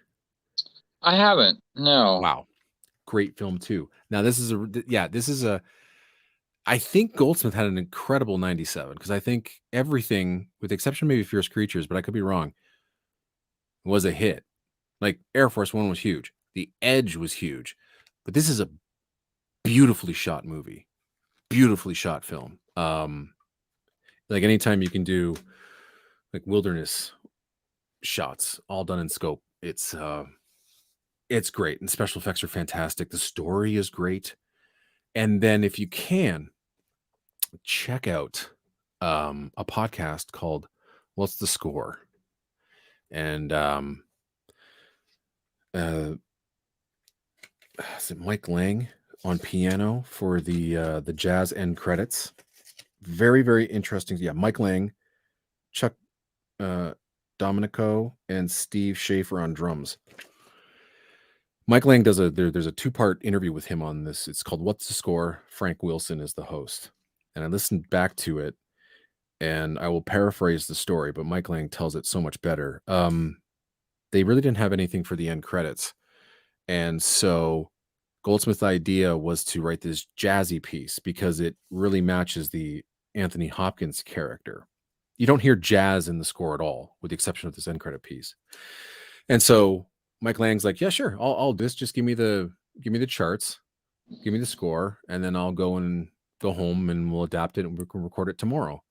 I haven't. No. Wow. great film too. Now this is I think Goldsmith had an incredible 97 because I think everything, with the exception of maybe Fierce Creatures, but I could be wrong, was a hit. Like Air Force One was huge. The Edge was huge. But this is a beautifully shot movie. Beautifully shot film. Like anytime you can do like wilderness shots, all done in scope, it's great. And special effects are fantastic. The story is great. And then if you can, check out a podcast called What's the Score? And is it Mike Lang on piano for the jazz end credits? Very, very interesting. Yeah, Mike Lang, Chuck Domenico, and Steve Schaefer on drums. Mike Lang does there's a 2-part interview with him on this. It's called What's the Score? Frank Wilson is the host. And I listened back to it, and I will paraphrase the story, but Mike Lang tells it so much better. They really didn't have anything for the end credits. And so Goldsmith's idea was to write this jazzy piece because it really matches the Anthony Hopkins character. You don't hear jazz in the score at all, with the exception of this end credit piece. And so Mike Lang's like, yeah, sure. I'll just give me the charts, give me the score, and then I'll go home and we'll adapt it and we can record it tomorrow.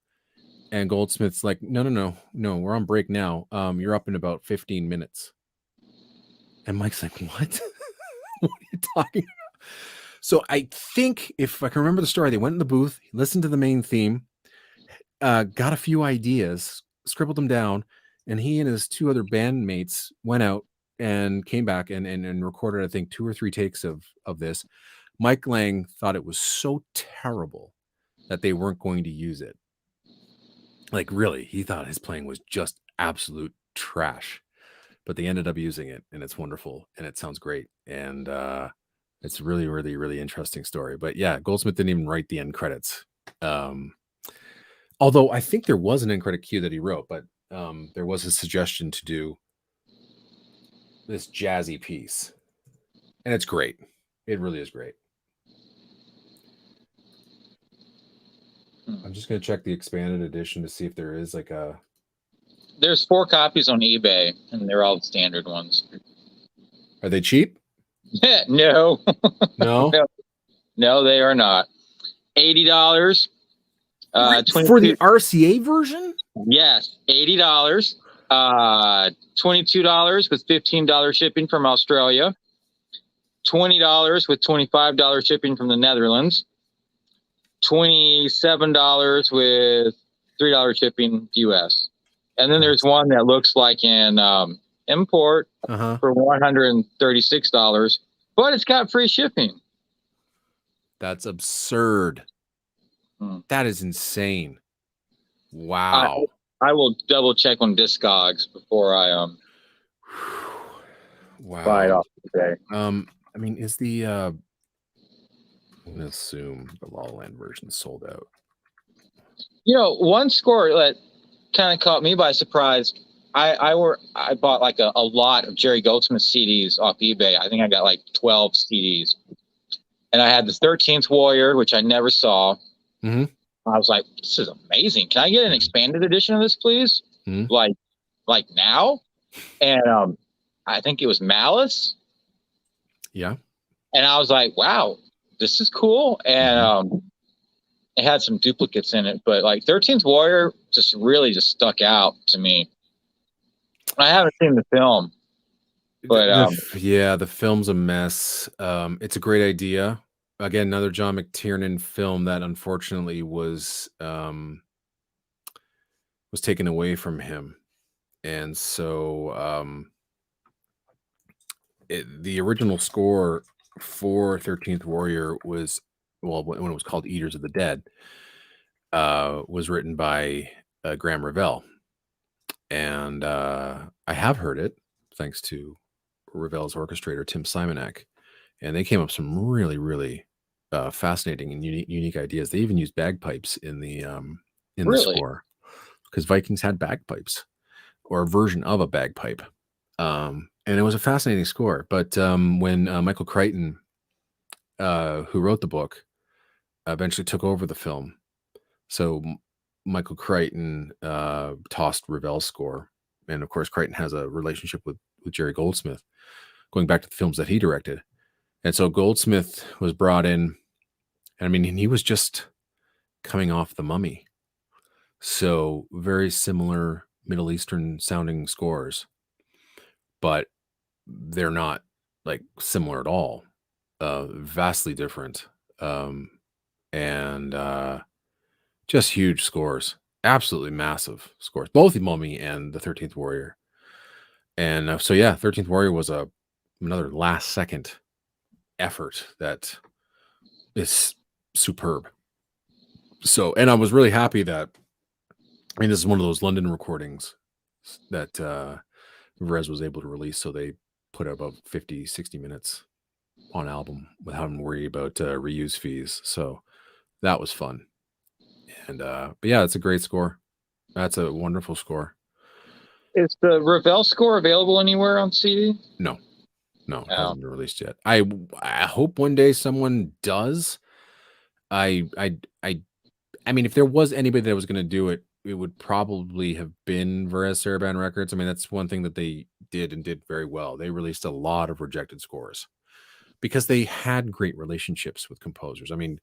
And Goldsmith's like, no, we're on break now. You're up in about 15 minutes. And Mike's like, what? What are you talking about? So I think, if I can remember the story, they went in the booth, listened to the main theme, got a few ideas, scribbled them down, and he and his 2 other bandmates went out and came back and recorded, I think, 2 or 3 takes of this. Mike Lang thought it was so terrible that they weren't going to use it. Like, really, he thought his playing was just absolute trash. But they ended up using it, and it's wonderful, and it sounds great. And it's really, really, really interesting story. But yeah, Goldsmith didn't even write the end credits. Although I think there was an end credit cue that he wrote, but there was a suggestion to do this jazzy piece. And it's great. It really is great. I'm just going to check the expanded edition to see if there is like a... There's 4 copies on eBay, and they're all the standard ones. Are they cheap? No. No? No, they are not. $80. For the RCA version? Yes, $80. $22 with $15 shipping from Australia. $20 with $25 shipping from the Netherlands. $27 with $3 shipping US. And then there's one that looks like an import for $136, but it's got free shipping. That's absurd. That is insane. Wow. I will double check on Discogs before I buy it off today. I mean, is the I'm gonna assume the La La Land version sold out. You know, one score that kind of caught me by surprise. I bought like a lot of Jerry Goldsmith CDs off eBay. I think I got like 12 CDs, and I had the 13th Warrior, which I never saw. Mm-hmm. I was like, this is amazing. Can I get an expanded edition of this, please? Mm-hmm. Like now? And I think it was Malice. Yeah. And I was like, wow, this is cool. And it had some duplicates in it, but like 13th Warrior just really stuck out to me. I haven't seen the film, but the film's a mess. It's a great idea. Again, another John McTiernan film that unfortunately was taken away from him, and so the original score for 13th Warrior was, well, when it was called Eaters of the Dead, was written by Graham Revell. And I have heard it thanks to Revell's orchestrator, Tim Simonek. And they came up with some really, really fascinating and unique ideas. They even used bagpipes in the score, because Vikings had bagpipes, or a version of a bagpipe. And it was a fascinating score. But when Michael Crichton who wrote the book, eventually took over the film. So Michael Crichton tossed Ravel's score, and of course Crichton has a relationship with Jerry Goldsmith, going back to the films that he directed. And so Goldsmith was brought in. I mean, he was just coming off The Mummy, so very similar Middle Eastern sounding scores, but they're not like similar at all. Vastly different, and just huge scores, absolutely massive scores, both The Mummy and the 13th Warrior. And so yeah, 13th Warrior was another last second effort that is superb. So, and I was really happy that, I mean, this is one of those London recordings that Perez was able to release. So they put out about 50, 60 minutes on album without having to worry about reuse fees. So that was fun. And but yeah, it's a great score. That's a wonderful score. Is the Ravel score available anywhere on CD? No, it hasn't been released yet. I hope one day someone does. I mean, if there was anybody that was going to do it, it would probably have been Perez Sarabande Records. I mean, that's one thing that they did very well. They released a lot of rejected scores because they had great relationships with composers. I mean,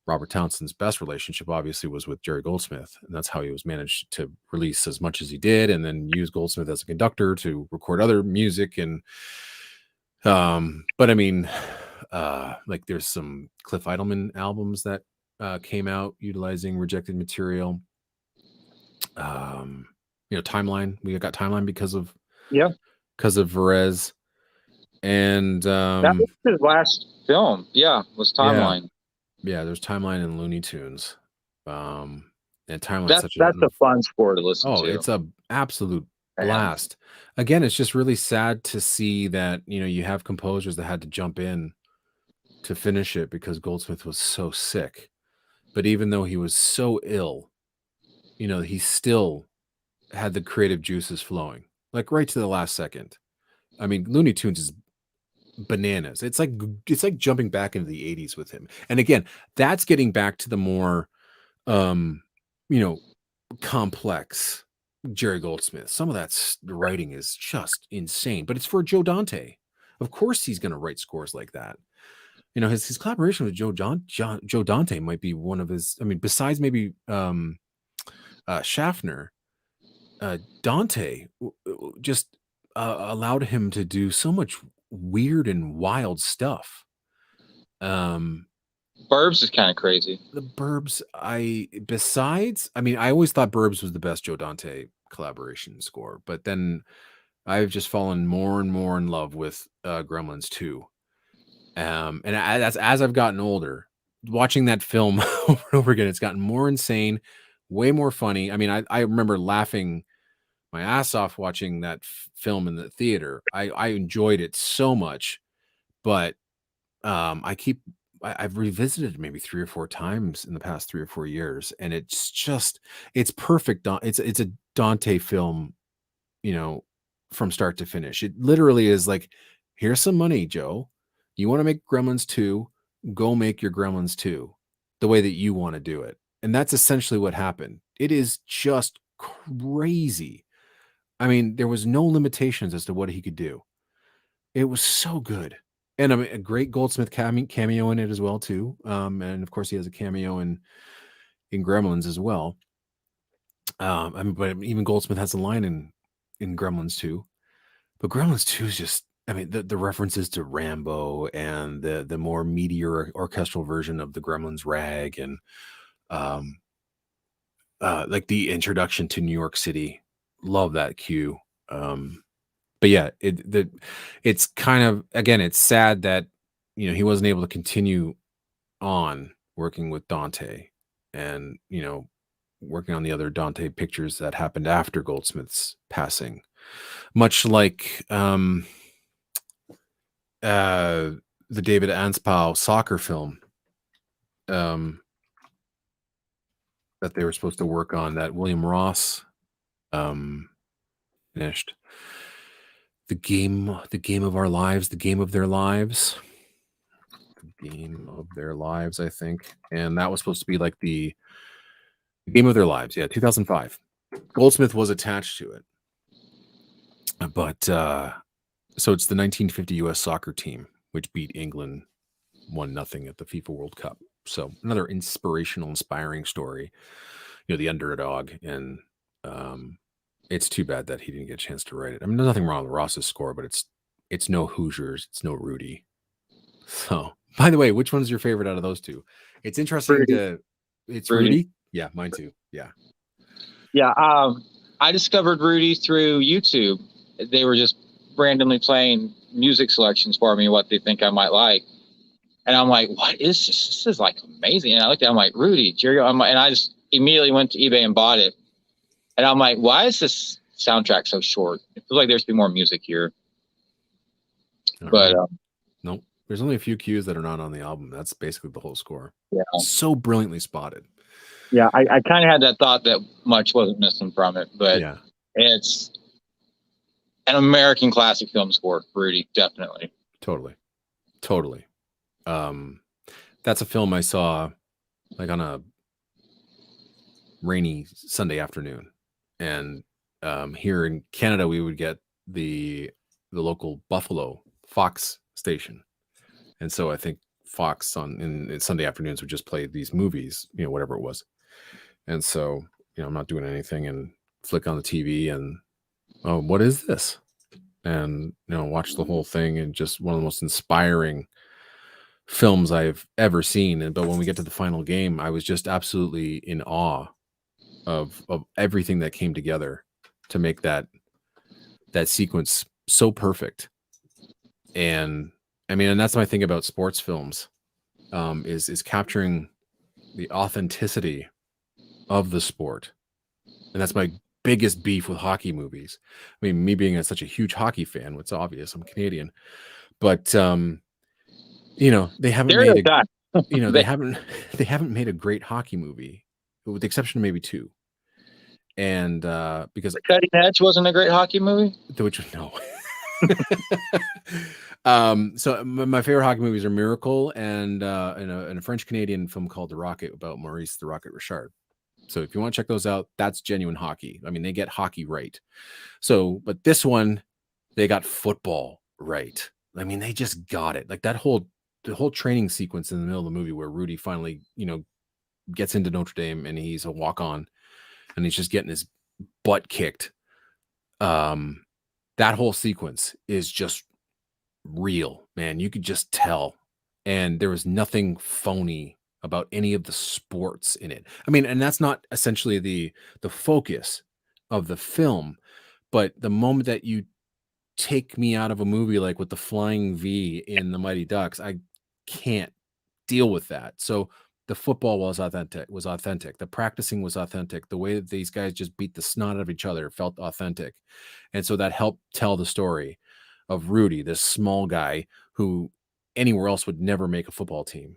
Robert Townsend's best relationship obviously was with Jerry Goldsmith, and that's how he was managed to release as much as he did, and then use Goldsmith as a conductor to record other music. And but I mean, like there's some Cliff Idleman albums that came out utilizing rejected material. Timeline, we got Timeline because of Perez. And that was his last film, was Timeline. Yeah, there's Timeline and Looney Tunes. And Timeline, that's a fun score to listen to. Oh, it's a absolute blast. Again, it's just really sad to see that, you have composers that had to jump in to finish it because Goldsmith was so sick. But even though he was so ill, he still had the creative juices flowing, like right to the last second. I mean, Looney Tunes is bananas. It's like jumping back into the 80s with him. And again, that's getting back to the more complex Jerry Goldsmith. Some of that writing is just insane, but it's for Joe Dante. Of course he's going to write scores like that. His collaboration with Joe Dante might be one of his, I mean, besides maybe Schaffner, Dante just allowed him to do so much weird and wild stuff. Burbs is kind of crazy. The Burbs, I always thought Burbs was the best Joe Dante collaboration score, but then I've just fallen more and more in love with Gremlins 2. And as I've gotten older, watching that film over and over again, it's gotten more insane, way more funny. I mean, I remember laughing my ass off watching that film in the theater. I enjoyed it so much, but I've revisited it maybe 3 or 4 times in the past 3 or 4 years, and it's perfect. It's a Dante film, from start to finish. It literally is like, here's some money, Joe. You want to make Gremlins 2, go make your Gremlins 2 the way that you want to do it. And that's essentially what happened. It is just crazy. I mean, there was no limitations as to what he could do. It was so good. And I mean, a great Goldsmith cameo in it as well, too. And of course, he has a cameo in Gremlins as well. But even Goldsmith has a line in Gremlins 2. But Gremlins 2 is just, I mean, the references to Rambo and the more meatier orchestral version of the Gremlins rag, and like the introduction to New York City. Love that cue. But yeah, it's kind of, again, it's sad that he wasn't able to continue on working with Dante and working on the other Dante pictures that happened after Goldsmith's passing, much like the David Anspaugh soccer film that they were supposed to work on, that William Ross finished. The game of our lives, the game of their lives. Game of Their Lives, I think. And that was supposed to be like the Game of Their Lives. Yeah, 2005. Goldsmith was attached to it. But so it's the 1950 U.S. soccer team, which beat England 1-0 at the FIFA World Cup. So another inspiring story. The underdog. And it's too bad that he didn't get a chance to write it. I mean, there's nothing wrong with Ross's score, but it's no Hoosiers. It's no Rudy. So, by the way, which one's your favorite out of those two? It's interesting Rudy. It's Rudy. Yeah, mine too. Yeah. Yeah. I discovered Rudy through YouTube. They were just randomly playing music selections for me, what they think I might like. And I'm like, what is this? This is like amazing. And I looked at it, I'm like, Rudy, Jerry. And I just immediately went to eBay and bought it. And I'm like, why is this soundtrack so short? It feels like there should be more music here. But nope. There's only a few cues that are not on the album. That's basically the whole score. Yeah. So brilliantly spotted. Yeah, I kind of had that thought that much wasn't missing from it, but yeah, it's an American classic film score, Rudy, definitely. Totally. That's a film I saw like on a rainy Sunday afternoon, and here in Canada we would get the local Buffalo Fox station, and so I think Fox in Sunday afternoons would just play these movies, whatever it was. And so, I'm not doing anything and flick on the TV and, oh, what is this? And, watch the whole thing, and just one of the most inspiring films I've ever seen. But when we get to the final game, I was just absolutely in awe of everything that came together to make that sequence so perfect. And I mean, and that's my thing about sports films, is capturing the authenticity of the sport. And that's my biggest beef with hockey movies. I mean, me being such a huge hockey fan, it's obvious I'm Canadian, but they haven't made they haven't made a great hockey movie, with the exception of maybe two. And because Cutting Edge wasn't a great hockey movie, which no. So my favorite hockey movies are Miracle and a French Canadian film called The Rocket, about Maurice the Rocket Richard. So if you want to check those out, that's genuine hockey. I mean, they get hockey right. So, but this one, they got football right. I mean, they just got it. Like the whole training sequence in the middle of the movie where Rudy finally, gets into Notre Dame and he's a walk-on and he's just getting his butt kicked. That whole sequence is just real, man. You could just tell. And there was nothing phony about any of the sports in it. I mean, and that's not essentially the focus of the film, but the moment that you take me out of a movie like with the flying V in The Mighty Ducks, I can't deal with that. So the football was authentic. The practicing was authentic. The way that these guys just beat the snot out of each other felt authentic. And so that helped tell the story of Rudy, this small guy who anywhere else would never make a football team.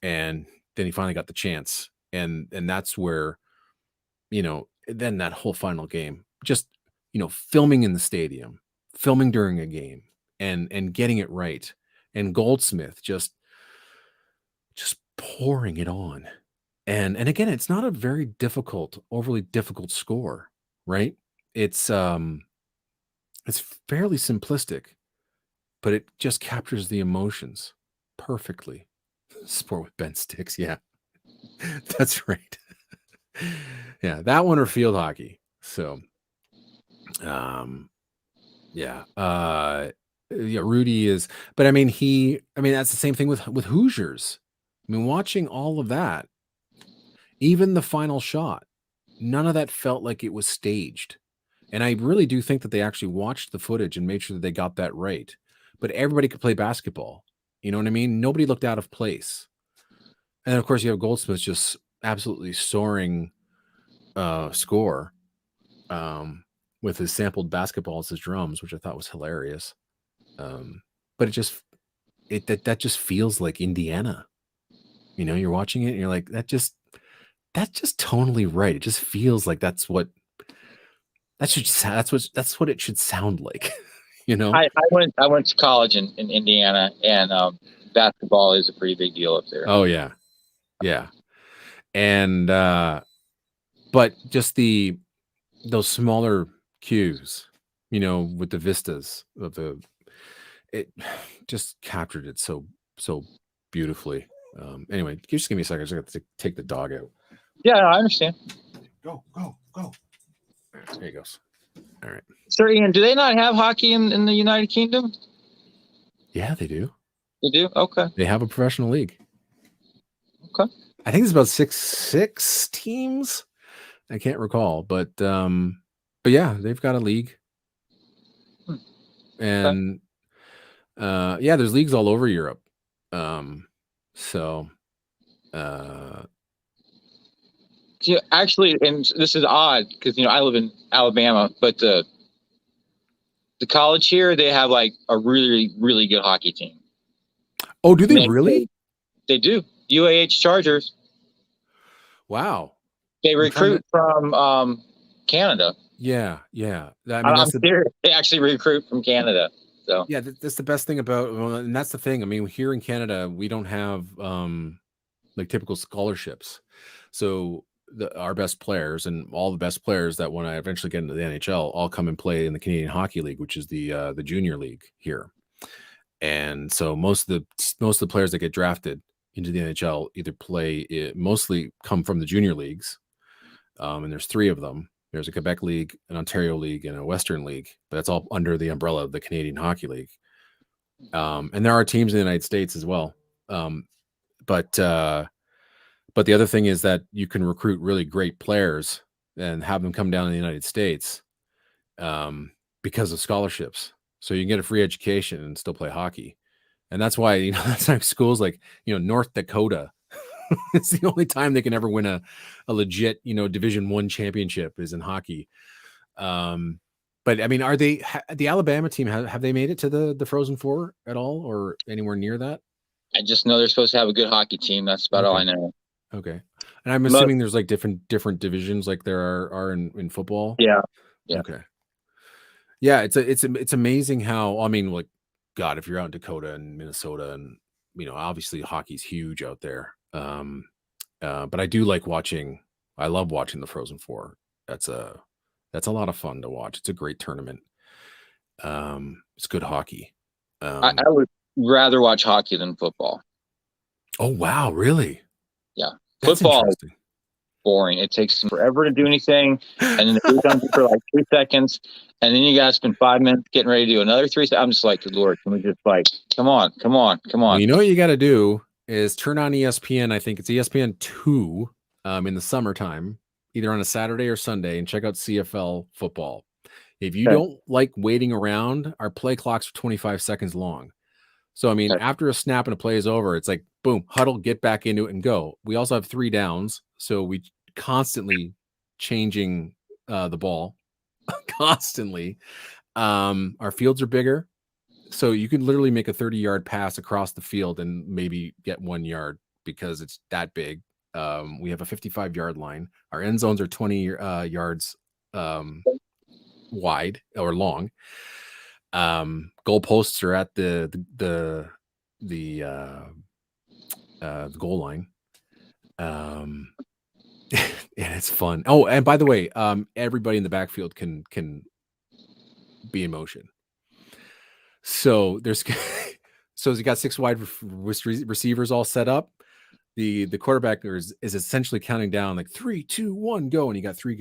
And then he finally got the chance. And that's where, then that whole final game, just, filming in the stadium, filming during a game and getting it right. And Goldsmith just pouring it on. And again, it's not a very overly difficult score, right? It's fairly simplistic, but it just captures the emotions perfectly. Sport with bent sticks, yeah. That's right. Yeah, that one or field hockey. So Rudy is, but I mean that's the same thing with Hoosiers. I mean, watching all of that, even the final shot, none of that felt like it was staged. And I really do think that they actually watched the footage and made sure that they got that right. But everybody could play basketball. You know what I mean? Nobody looked out of place. And then, of course, you have Goldsmith just absolutely soaring score with his sampled basketball as his drums, which I thought was hilarious. But that just feels like Indiana. You're watching it and you're like, that's just tonally right. It just feels like that's what it should sound like. I went to college in Indiana, and basketball is a pretty big deal up there. Oh yeah, yeah, and but just those smaller cues, with the vistas of it just captured it so beautifully. Anyway, just give me a second. I just got to take the dog out. Yeah, I understand. Go. There he goes. All right. Sir Ian, do they not have hockey in the United Kingdom? Yeah, they do. They do? Okay. They have a professional league. Okay. I think it's about six teams. I can't recall, but yeah, they've got a league. And yeah, there's leagues all over Europe. Yeah, actually, and this is odd because I live in Alabama, but the college here, they have like a really, really good hockey team. Oh, do they really? They do. UAH Chargers. Wow. They recruit from Canada. Yeah. I mean, I'm serious. They actually recruit from Canada. So yeah, that's the best thing about, and that's the thing. I mean, here in Canada, we don't have like typical scholarships. So our best players and all the best players that when I eventually get into the NHL all come and play in the Canadian Hockey League, which is the junior league here. And so most of the players that get drafted into the NHL mostly come from the junior leagues. And there's 3 of them. There's a Quebec League, an Ontario League, and a Western League, but that's all under the umbrella of the Canadian Hockey League. And there are teams in the United States as well. But the other thing is that you can recruit really great players and have them come down to the United States because of scholarships. So you can get a free education and still play hockey. And that's why, that's like schools like, North Dakota. It's the only time they can ever win a legit, Division I championship is in hockey. But I mean, are they the Alabama team? Have they made it to the Frozen Four at all, or anywhere near that? I just know they're supposed to have a good hockey team. That's about all I know. Okay, and I'm assuming there's like different divisions, like there are in football. Yeah. Okay. Yeah, it's amazing how, I mean, like, God, if you're out in Dakota and Minnesota, and obviously hockey's huge out there. But I do like watching. I love watching the Frozen Four. That's a lot of fun to watch. It's a great tournament. It's good hockey. I would rather watch hockey than football. Oh wow, really? Yeah, that's football is boring. It takes forever to do anything, and then it's done for like 3 seconds, and then you guys spend 5 minutes getting ready to do another 3 seconds. I'm just like, good Lord, can we just come on? Well, you know what you got to do is turn on ESPN. I think it's ESPN 2 in the summertime, either on a Saturday or Sunday, and check out CFL football. If you don't like waiting around, our play clocks are 25 seconds long. So, I mean, after a snap and a play is over, it's like, boom, huddle, get back into it and go. We also have 3 downs. So we constantly changing the ball constantly. Our fields are bigger. So you can literally make a 30-yard pass across the field and maybe get 1 yard because it's that big. We have a 55-yard line. Our end zones are 20 yards wide or long. Goal posts are at the goal line. And it's fun. Oh, and by the way, everybody in the backfield can be in motion. So you got 6 wide receivers all set up. The quarterback is essentially counting down like 3, 2, 1, go, and you got 6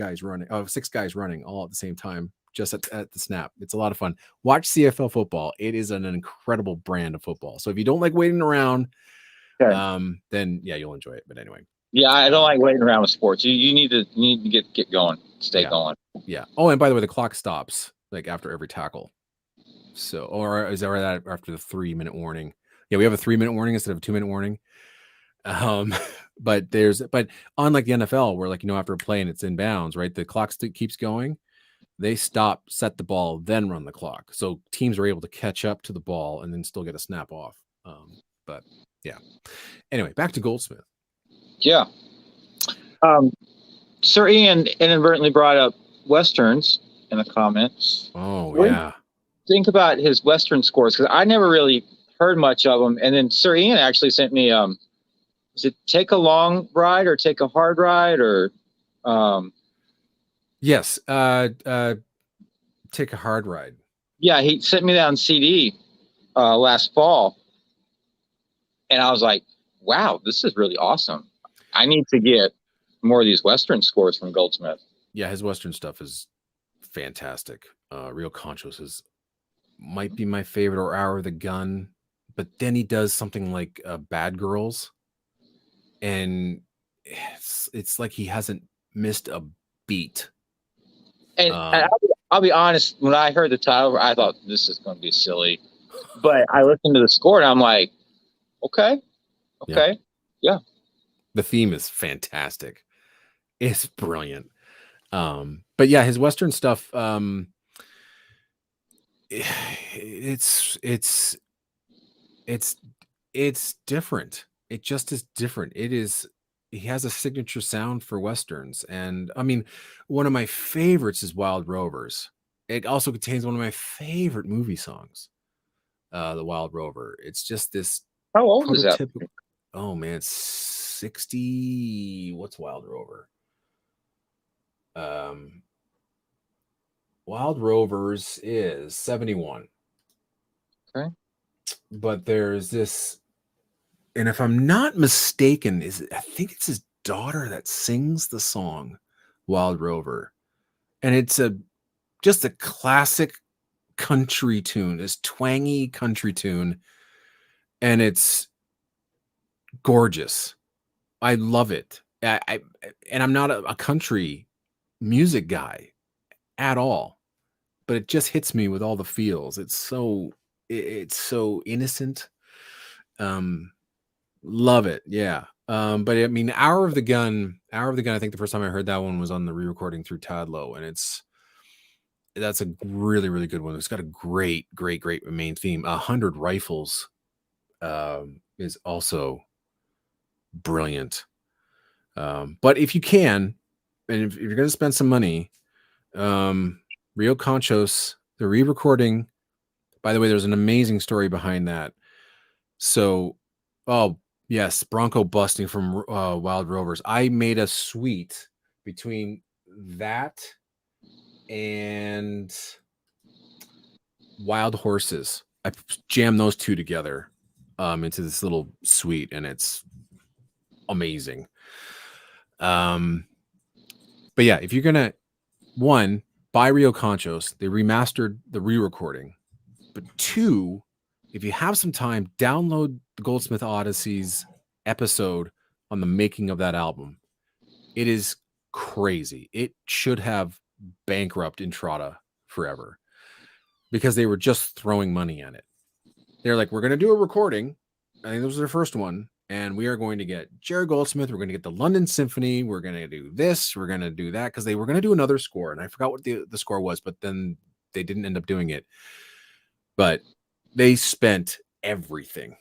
guys running all at the same time, just at the snap. It's a lot of fun. Watch CFL football. It is an incredible brand of football. So if you don't like waiting around, then yeah, you'll enjoy it. But anyway. Yeah, I don't like waiting around with sports. You need to get going, stay going. Yeah. Oh, and by the way, the clock stops like after every tackle. So, or is that after the 3-minute warning? Yeah, we have a 3-minute warning instead of a 2-minute warning. But unlike the NFL, where after a play and it's in bounds, right? The clock keeps going. They stop, set the ball, then run the clock. So teams are able to catch up to the ball and then still get a snap off. But yeah. Anyway, back to Goldsmith. Yeah. Sir Ian inadvertently brought up Westerns in the comments. Oh, yeah. Think about his Western scores, because I never really heard much of them. And then Sir Ian actually sent me, is it Take a Long Ride or Take a Hard Ride or? Yes. Take a Hard Ride. Yeah, he sent me that on CD last fall. And I was like, wow, this is really awesome. I need to get more of these Western scores from Goldsmith. Yeah, his Western stuff is fantastic. Real Conscious might be my favorite, or Hour of the Gun. But then he does something like Bad Girls. And it's like he hasn't missed a beat. And I'll be honest, when I heard the title, I thought this is going to be silly. But I listened to the score and I'm like, okay. Yeah. The theme is fantastic. It's brilliant. But yeah, his Western stuff, it's different. It just is different. He has a signature sound for Westerns. And I mean, one of my favorites is Wild Rovers. It also contains one of my favorite movie songs, the Wild Rover. It's just this. How old is that? Oh man, it's 60. What's Wild Rover? Wild Rovers is 71. Okay. But there's this, and if I'm not mistaken, I think it's his daughter that sings the song Wild Rover. And it's just a classic country tune, this twangy country tune. And it's gorgeous. I love it. And I'm not a country music guy at all, but it just hits me with all the feels. It's so innocent. Love it. Yeah. But I mean, Hour of the Gun, I think the first time I heard that one was on the re-recording through Tadlow, and that's a really, really good one. It's got a great main theme. 100 Rifles is also brilliant. But if you can, and if you're going to spend some money, Rio Conchos, the re-recording, by the way, there's an amazing story behind that. So, yes, Bronco Busting from Wild Rovers. I made a suite between that and Wild Horses. I jammed those two together into this little suite, and it's amazing. But yeah, if you're gonna, one, buy Rio Conchos, they remastered the re-recording. But two, if you have some time, download the Goldsmith Odyssey's episode on the making of that album. It is crazy. It should have bankrupt Entrada forever because they were just throwing money at it. They're like, we're going to do a recording. I think this was their first one. And we are going to get Jerry Goldsmith. We're going to get the London Symphony. We're going to do this. We're going to do that, because they were going to do another score. And I forgot what the score was, but then they didn't end up doing it. But they spent everything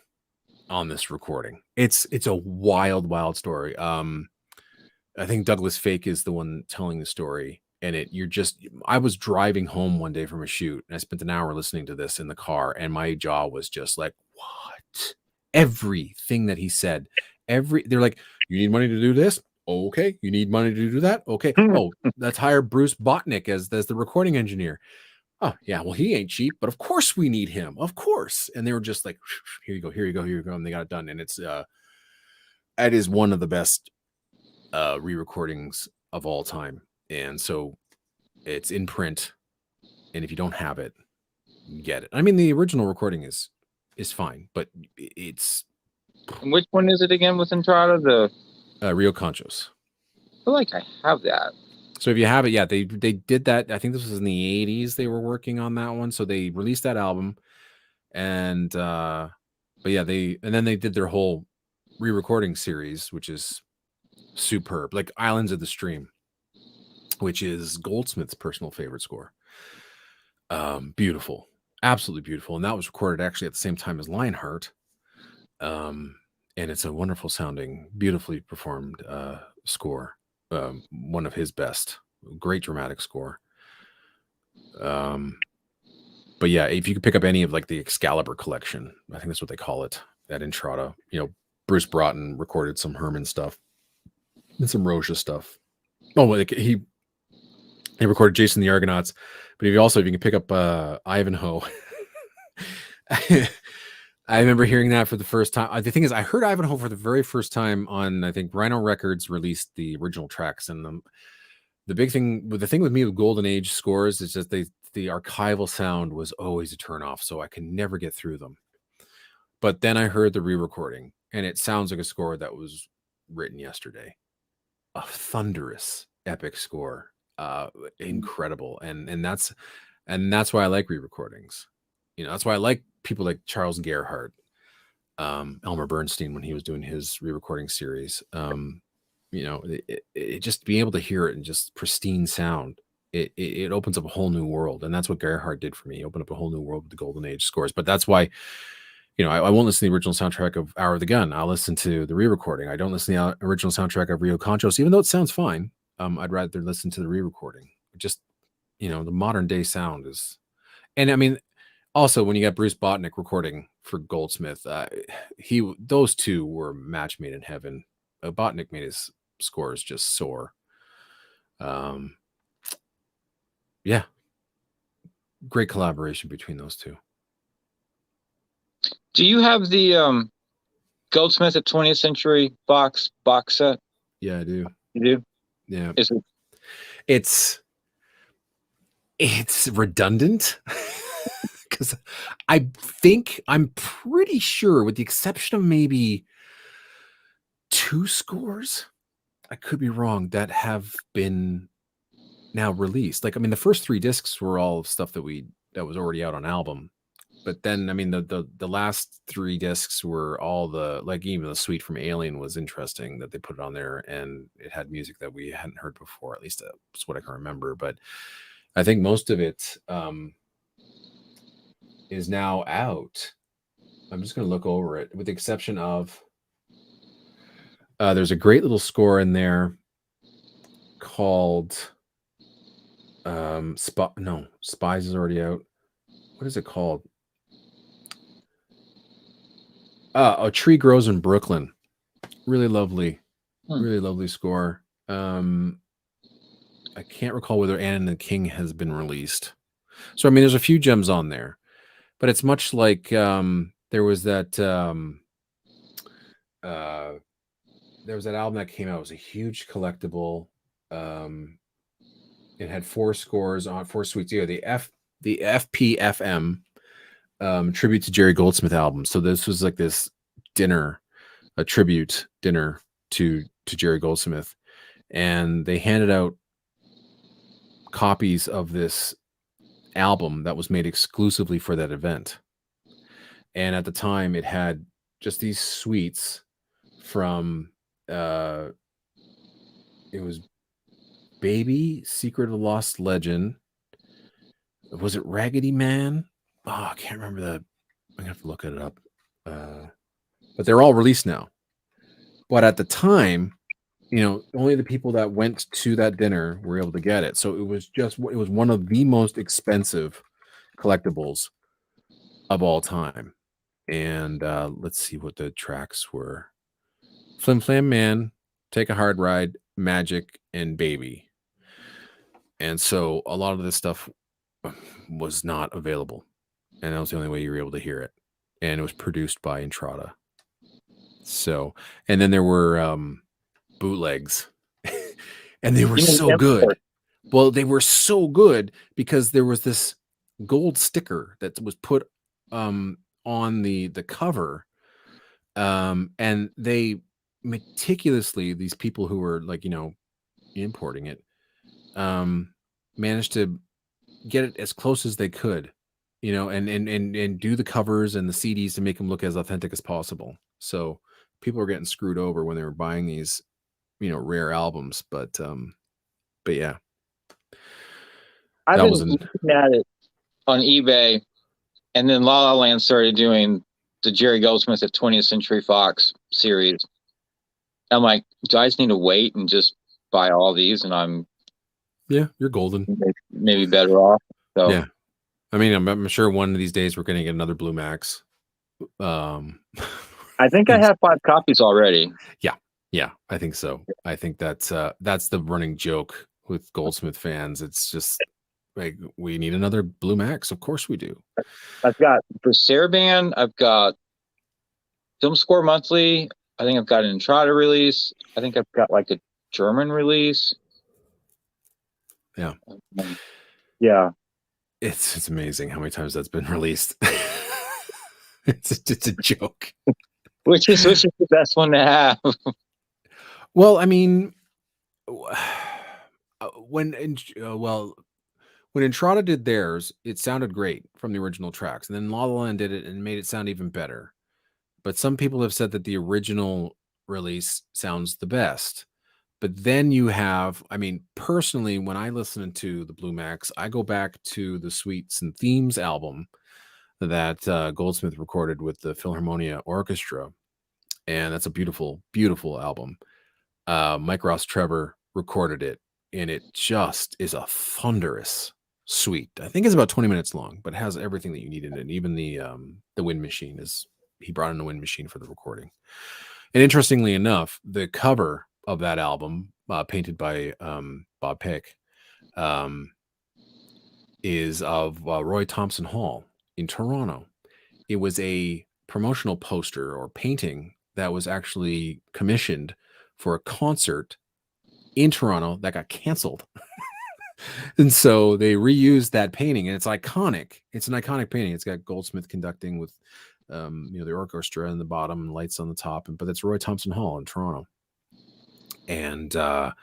on this recording. It's a wild story. I think Douglas Fake is the one telling the story. And I was driving home one day from a shoot, and I spent an hour listening to this in the car, and my jaw was just like, what? Everything that he said, they're like, you need money to do this? Okay. You need money to do that? Okay. Oh, let's hire Bruce Botnick as the recording engineer. Oh yeah, well, he ain't cheap, but of course we need him, of course. And they were just like, here you go, and they got it done. And it's it is one of the best re-recordings of all time. And so it's in print, and if you don't have it, get it. I mean, the original recording is fine, but it's. And which one is it again with Entrada? The Rio Conchos. I feel like I have that. So if you have it, yeah, they did that. I think this was in the 80s. They were working on that one, so they released that album, and but yeah, then they did their whole re-recording series, which is superb, like Islands of the Stream, which is Goldsmith's personal favorite score. Beautiful, absolutely beautiful, and that was recorded actually at the same time as Lionheart. And it's a wonderful sounding, beautifully performed score. One of his best. Great dramatic score. But yeah, if you could pick up any of like the Excalibur collection, I think that's what they call it at Entrada. You know, Bruce Broughton recorded some Herman stuff and some Roja stuff. Oh, like he recorded Jason the Argonauts, but if you can pick up Ivanhoe. I remember hearing that for the first time. The thing is, I heard Ivanhoe for the very first time on, I think, Rhino Records released the original tracks, and the thing with me with Golden Age scores is just the archival sound was always a turnoff, so I could never get through them. But then I heard the re-recording, and it sounds like a score that was written yesterday. A thunderous, epic score, incredible, and that's why I like re-recordings. You know, that's why I like people like Charles Gerhardt, Elmer Bernstein when he was doing his re-recording series. You know, it just being able to hear it in just pristine sound, it opens up a whole new world, and that's what Gerhardt did for me. He opened up a whole new world with the Golden Age scores. But that's why, you know, I won't listen to the original soundtrack of Hour of the Gun. I'll listen to the re-recording. I don't listen to the original soundtrack of Rio Conchos, even though it sounds fine. I'd rather listen to the re-recording. Just, you know, the modern day sound is, and I mean, also when you got Bruce Botnick recording for Goldsmith, those two were a match made in heaven. Botnick made his scores just soar. Yeah, great collaboration between those two. Do you have the Goldsmith at 20th Century box set? Yeah, I do. You do? Yeah. Is it? It's redundant because I'm pretty sure, with the exception of maybe 2 scores, I could be wrong, that have been now released. Like, I mean, the first 3 discs were all stuff that was already out on album. But then, I mean, the last 3 discs were all even the suite from Alien was interesting that they put it on there, and it had music that we hadn't heard before. At least that's what I can remember. But I think most of it is now out. I'm just going to look over it, with the exception of there's a great little score in there called Spies is already out. What is it called? A Tree Grows in Brooklyn. Really lovely. Really lovely score. I can't recall whether Anne and the King has been released. So, I mean, there's a few gems on there, but it's much like there was that album that came out. It was a huge collectible. It had 4 scores on 4 suites. Yeah, the FPFM tribute to Jerry Goldsmith album. So this was like this dinner, a tribute dinner to Jerry Goldsmith, and they handed out copies of this album that was made exclusively for that event. And at the time, it had just these suites from it was Baby, Secret of the Lost Legend. Was it Raggedy Man? Oh, I can't remember that. I'm gonna have to look it up. But they're all released now. But at the time, you know, only the people that went to that dinner were able to get it. So it was one of the most expensive collectibles of all time. And let's see what the tracks were. Flim Flam Man, Take a Hard Ride, Magic, and Baby. And so a lot of this stuff was not available. And that was the only way you were able to hear it. And it was produced by Entrada. So, and then there were bootlegs. And they were so good. Well, they were so good because there was this gold sticker that was put on the cover. And they meticulously, these people who were like, you know, importing it, managed to get it as close as they could, you know, and do the covers and the CDs to make them look as authentic as possible. So people were getting screwed over when they were buying these, you know, rare albums. But yeah, I've been looking at it on eBay, and then La La Land started doing the Jerry Goldsmith at 20th Century Fox series. I'm like, do I just need to wait and just buy all these? And you're golden. Maybe better off. So yeah, I mean, I'm sure one of these days we're going to get another Blue Max. I think I have 5 copies already. Yeah, I think so. I think that's the running joke with Goldsmith fans. It's just like, we need another Blue Max. Of course we do. I've got for Saraband, I've got Film Score Monthly. I think I've got an Entrada release. I think I've got like a German release. Yeah. Yeah. It's amazing how many times that's been released. It's just a joke. Which is the best one to have? Well, I mean, when Entrada did theirs, it sounded great from the original tracks, and then La La Land did it and made it sound even better. But some people have said that the original release sounds the best. But then you have, I mean, personally, when I listen to the Blue Max, I go back to the Suites and Themes album that Goldsmith recorded with the Philharmonia Orchestra. And that's a beautiful, beautiful album. Mike Ross Trevor recorded it, and it just is a thunderous suite. I think it's about 20 minutes long, but it has everything that you need in it. Even the wind machine he brought in the wind machine for the recording. And interestingly enough, the cover of that album, painted by Bob Peck, is of Roy Thompson Hall in Toronto. It was a promotional poster or painting that was actually commissioned for a concert in Toronto that got canceled. And so they reused that painting, and it's iconic. It's an iconic painting. It's got Goldsmith conducting with the orchestra in the bottom and lights on the top, but it's Roy Thompson Hall in Toronto. And but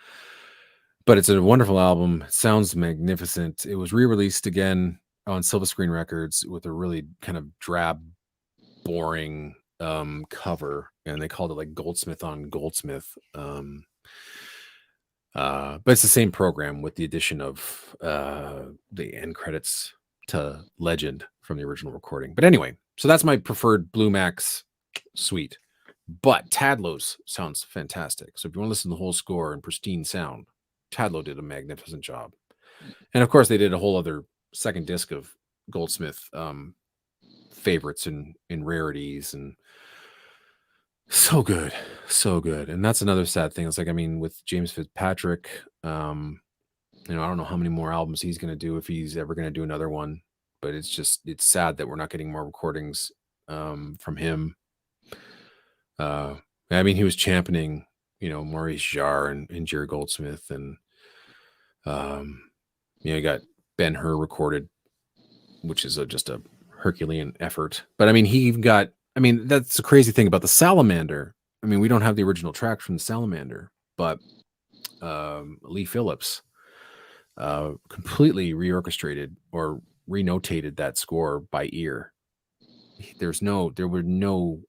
it's a wonderful album. It sounds magnificent. It was re-released again on Silver Screen Records with a really kind of drab, boring cover, and they called it like Goldsmith on Goldsmith. But it's the same program with the addition of the end credits to Legend from the original recording. But anyway, so that's my preferred Blue Max suite. But Tadlow's sounds fantastic. So if you want to listen to the whole score in pristine sound, Tadlow did a magnificent job. And of course, they did a whole other second disc of Goldsmith favorites and rarities, and so good. And that's another sad thing. It's like, I mean, with James Fitzpatrick, I don't know how many more albums he's going to do, if he's ever going to do another one, but it's sad that we're not getting more recordings from him. I mean, he was championing, Maurice Jarre and Jerry Goldsmith, and you got Ben-Hur recorded, which is just a Herculean effort. But I mean, he even got, that's the crazy thing about the Salamander. I mean, we don't have the original track from the Salamander, but Lee Phillips completely reorchestrated or renotated that score by ear. There were no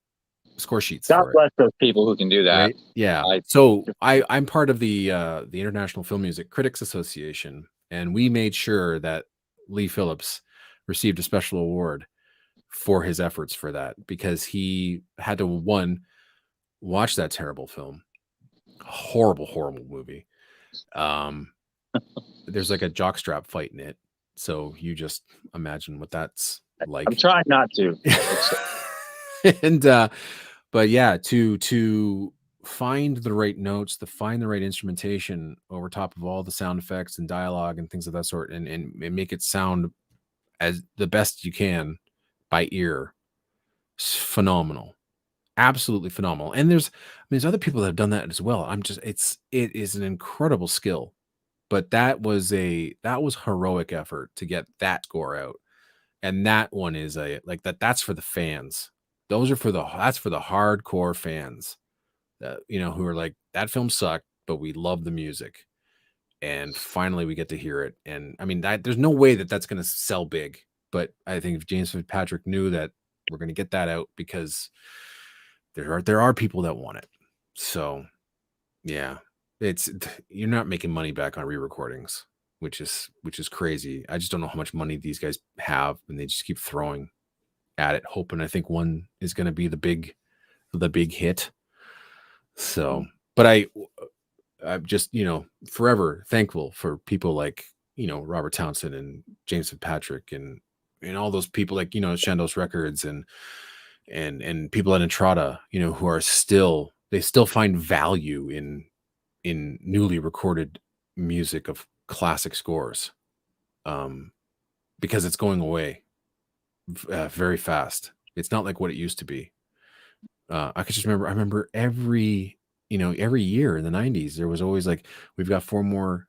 score sheets. God bless those people who can do that. Right? Yeah. I'm part of the International Film Music Critics Association, and we made sure that Lee Phillips received a special award for his efforts for that, because he had to watch that terrible film. Horrible movie. There's like a jockstrap fight in it, so you just imagine what that's like. I'm trying not to. And but yeah, to find the right notes, to find the right instrumentation over top of all the sound effects and dialogue and things of that sort, and make it sound as the best you can by ear, it's phenomenal. Absolutely phenomenal. And there's other people that have done that as well. It is an incredible skill, but that was heroic effort to get that score out. And that one is that's for the fans. That's for the hardcore fans that, who are like, that film sucked, but we love the music. And finally we get to hear it. And I mean, there's no way that that's going to sell big, but I think if James Fitzpatrick knew that we're going to get that out, because there are people that want it. So yeah, you're not making money back on re-recordings, which is crazy. I just don't know how much money these guys have, and they just keep throwing at it, hoping, I think, one is going to be the big hit. So, but I'm just, forever thankful for people like, Robert Townsend and James Fitzpatrick and all those people like, Shandos Records and people at Entrada, who are still find value in newly recorded music of classic scores, because it's going away very fast. It's not like what it used to be. I could just remember. I remember every year in the 90s, there was always like, we've got 4 more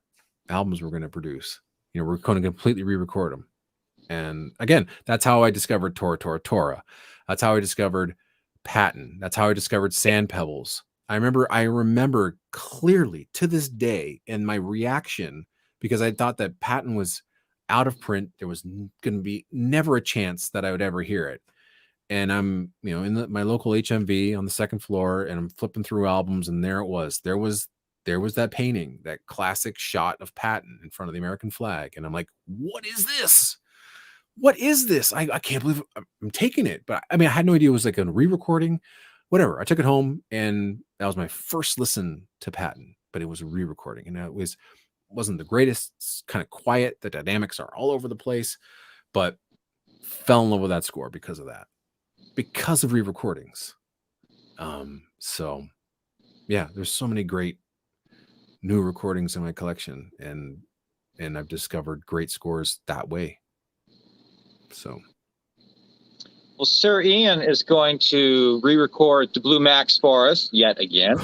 albums we're going to produce. We're going to completely re-record them. And again, that's how I discovered Tora Tora Tora. That's how I discovered Patton. That's how I discovered Sand Pebbles. I remember clearly to this day, and my reaction, because I thought that Patton was out of print. There was going to be never a chance that I would ever hear it. And I'm, in my local HMV on the 2nd floor, and I'm flipping through albums, and there it was. There was that painting, that classic shot of Patton in front of the American flag. And I'm like, what is this? What is this? I can't believe I'm taking it. But I mean, I had no idea it was like a re-recording, whatever. I took it home, and that was my first listen to Patton, but it was a re-recording. And it wasn't the greatest. It's kind of quiet. The dynamics are all over the place, but fell in love with that score because of that. Because of re-recordings. So yeah, there's so many great new recordings in my collection, and I've discovered great scores that way. So, well, Sir Ian is going to re-record the Blue Max for us yet again.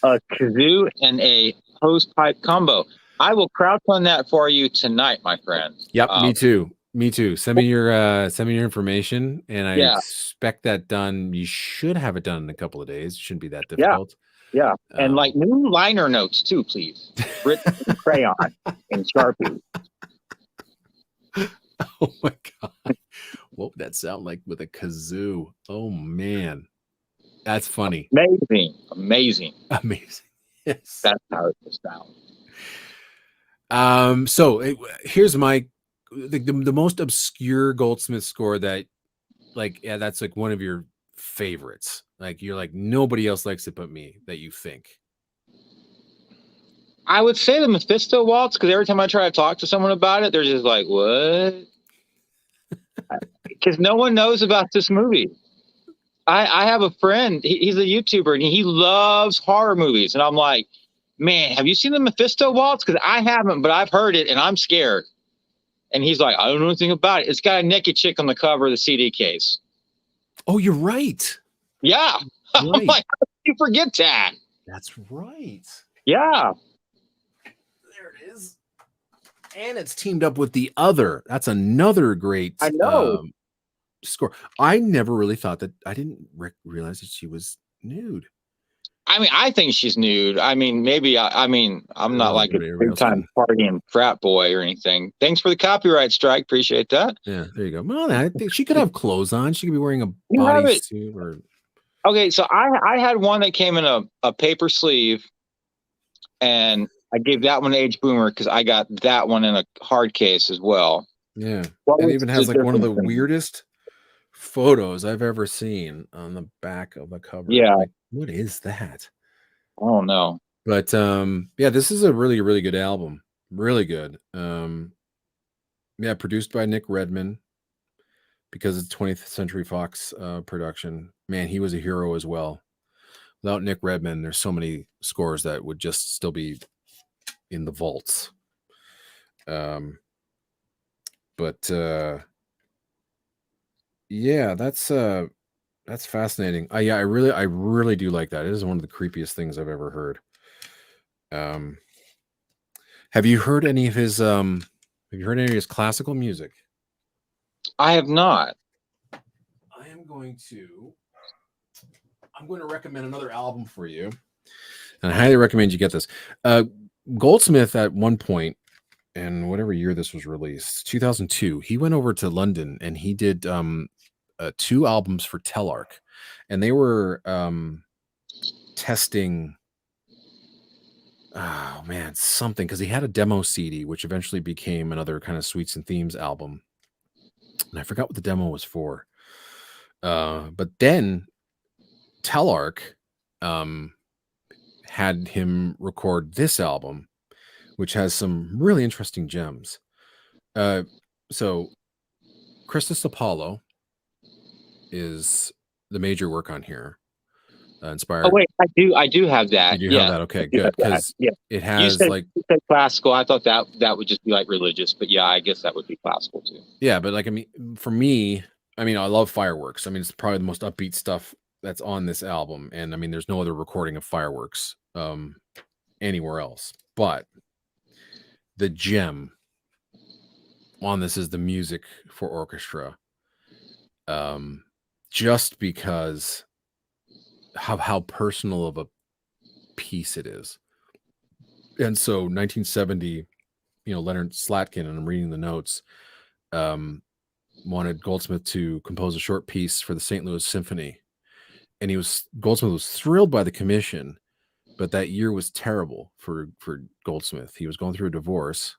A kazoo and a hose pipe combo. I will crowdfund that for you tonight, my friend. Yep, me too. Me too. Send me your information, and I expect that done. You should have it done in a couple of days. It shouldn't be that difficult. Yeah. And like new liner notes too, please. Written in crayon and Sharpie. Oh my God. What would that sound like with a kazoo? Oh man. That's funny. Amazing. Yes. That's how it sounds. So here's the most obscure Goldsmith score that, like, yeah, that's like one of your favorites. Like, you're like, nobody else likes it but me, that you think. I would say the Mephisto Waltz, because every time I try to talk to someone about it, they're just like, what? Because no one knows about this movie. I have a friend, he's a YouTuber, and he loves horror movies. And I'm like, man, have you seen the Mephisto Waltz? Because I haven't, but I've heard it, and I'm scared. And he's like, I don't know anything about it. It's got a naked chick on the cover of the CD case. Oh, you're right. Yeah. Right. I'm like, how did you forget that? That's right. Yeah. There it is. And it's teamed up with the other. That's another great score. I never really thought that. I didn't realize that she was nude. I mean, I think she's nude. I mean, maybe, I'm not like a big-time partying frat boy or anything. Thanks for the copyright strike. Appreciate that. Yeah, there you go. Well, I think she could have clothes on. She could be wearing a bodysuit or... Okay, so I had one that came in a paper sleeve, and I gave that one to Age Boomer because I got that one in a hard case as well. Yeah, it even has like one of the weirdest photos I've ever seen on the back of a cover. Yeah. Like, what is that? I don't know. But yeah, this is a really, really good album. Really good. Yeah, produced by Nick Redman, because it's 20th Century Fox production. Man, he was a hero as well. Without Nick Redman, there's so many scores that would just still be in the vaults. Yeah, that's fascinating. Yeah, I really do like that. It is one of the creepiest things I've ever heard. Have you heard any of his classical music? I have not. I'm going to recommend another album for you. And I highly recommend you get this. Goldsmith, at one point, in whatever year this was released, 2002, he went over to London and he did 2 albums for Telarc, and they were testing something, because he had a demo CD which eventually became another kind of Sweets and Themes album, and I forgot what the demo was for. But then Telarc had him record this album, which has some really interesting gems. So Christus Apollo is the major work on here. Inspired. Oh wait, I do have that. You do have that? Okay, good, because it has you said classical. I thought that would just be like religious, but yeah, I guess that would be classical too. Yeah, but like, I mean, for me, I mean, I love Fireworks. I mean, it's probably the most upbeat stuff that's on this album, and I mean, there's no other recording of Fireworks anywhere else. But the gem on this is the music for orchestra, just because how personal of a piece it is. And so 1970, Leonard Slatkin, and I'm reading the notes, wanted Goldsmith to compose a short piece for the St. Louis Symphony, and Goldsmith was thrilled by the commission, but that year was terrible for Goldsmith. He was going through a divorce,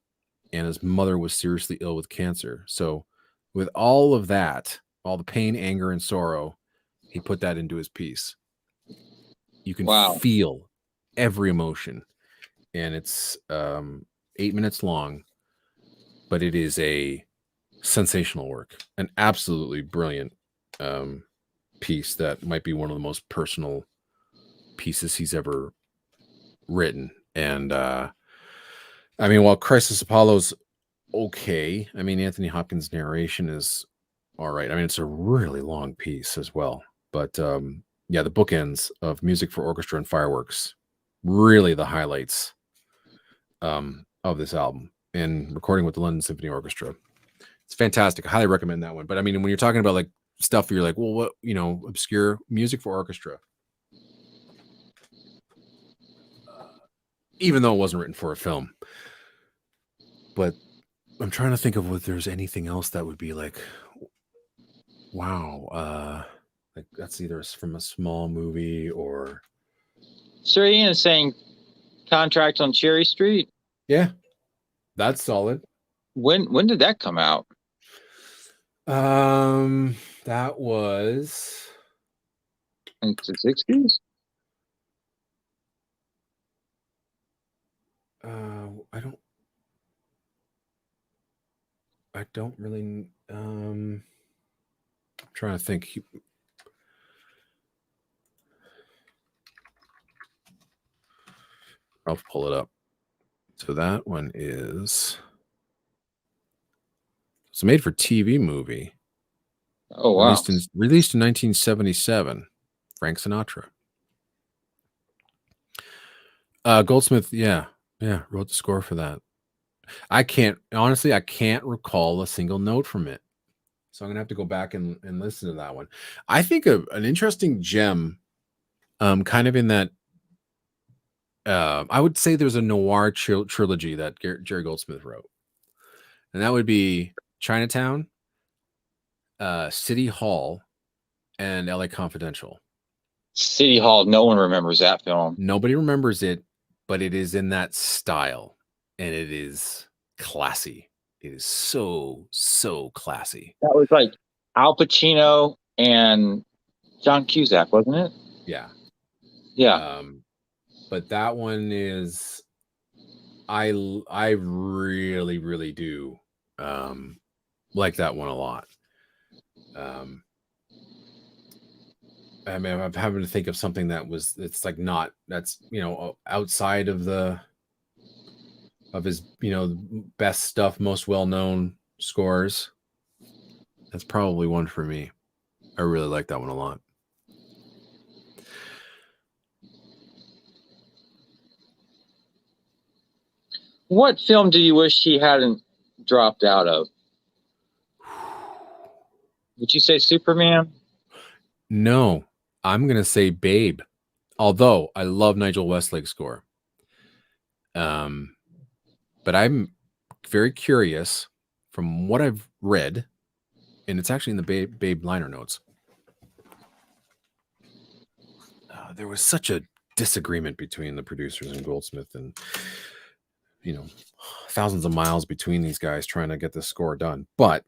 and his mother was seriously ill with cancer. So with all of that, all the pain, anger, and sorrow, he put that into his piece. You can feel every emotion, and it's 8 minutes long, but it is a sensational work, an absolutely brilliant piece that might be one of the most personal pieces he's ever written. And I mean, while Christus Apollo's okay, I mean, Anthony Hopkins' narration is all right. I mean, it's a really long piece as well, but yeah, the bookends of music for orchestra and fireworks, really the highlights of this album, and recording with the London Symphony Orchestra. It's fantastic. I highly recommend that one. But I mean, when you're talking about like stuff, you're like, well, what, obscure music for orchestra, even though it wasn't written for a film. But I'm trying to think of if there's anything else that would be like, wow, like that's either from a small movie or. Sir Ian is saying Contract on Cherry Street. Yeah, that's solid. When did that come out? That was in the 60s. I don't really. I'm trying to think. I'll pull it up. So that one is. It's a made-for-TV movie. Oh wow! Released in 1977. Frank Sinatra. Goldsmith, yeah, wrote the score for that. I can't recall a single note from it, so I'm gonna have to go back and listen to that one. I think an interesting gem, kind of in that. I would say there's a noir trilogy that Jerry Goldsmith wrote, and that would be Chinatown, City Hall, and LA Confidential. City Hall, no one remembers that film. Nobody remembers it, but it is in that style, and it is classy. It is so classy. That was like Al Pacino and John Cusack, wasn't it? Yeah. But that one is, I really do like that one a lot. I mean, I'm having to think of something it's like not, that's, outside of his, best stuff, most well-known scores. That's probably one for me. I really like that one a lot. What film do you wish he hadn't dropped out of? Would you say Superman? No, I'm going to say Babe. Although I love Nigel Westlake's score. But I'm very curious from what I've read, and it's actually in the Babe liner notes. There was such a disagreement between the producers and Goldsmith, and thousands of miles between these guys trying to get the score done. But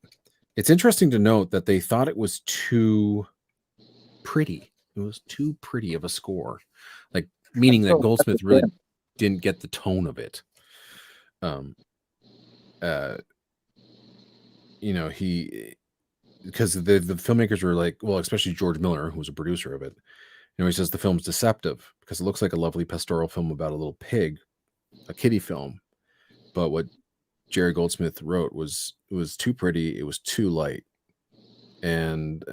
it's interesting to note that they thought it was too pretty. It was too pretty of a score, like meaning that Goldsmith really didn't get the tone of it. He because the filmmakers were like, well, especially George Miller, who was a producer of it, he says the film's deceptive because it looks like a lovely pastoral film about a little pig, a kiddie film, but what Jerry Goldsmith wrote was too pretty, it was too light, and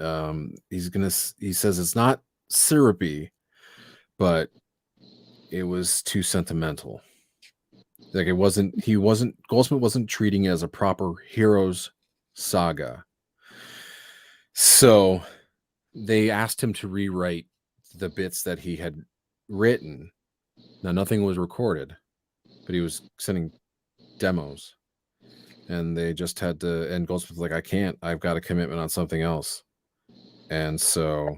he says it's not syrupy, but it was too sentimental. Like Goldsmith wasn't treating it as a proper hero's saga. So they asked him to rewrite the bits that he had written. Now, nothing was recorded, but he was sending demos. And they just had to, and Goldsmith was like, I can't, I've got a commitment on something else. And so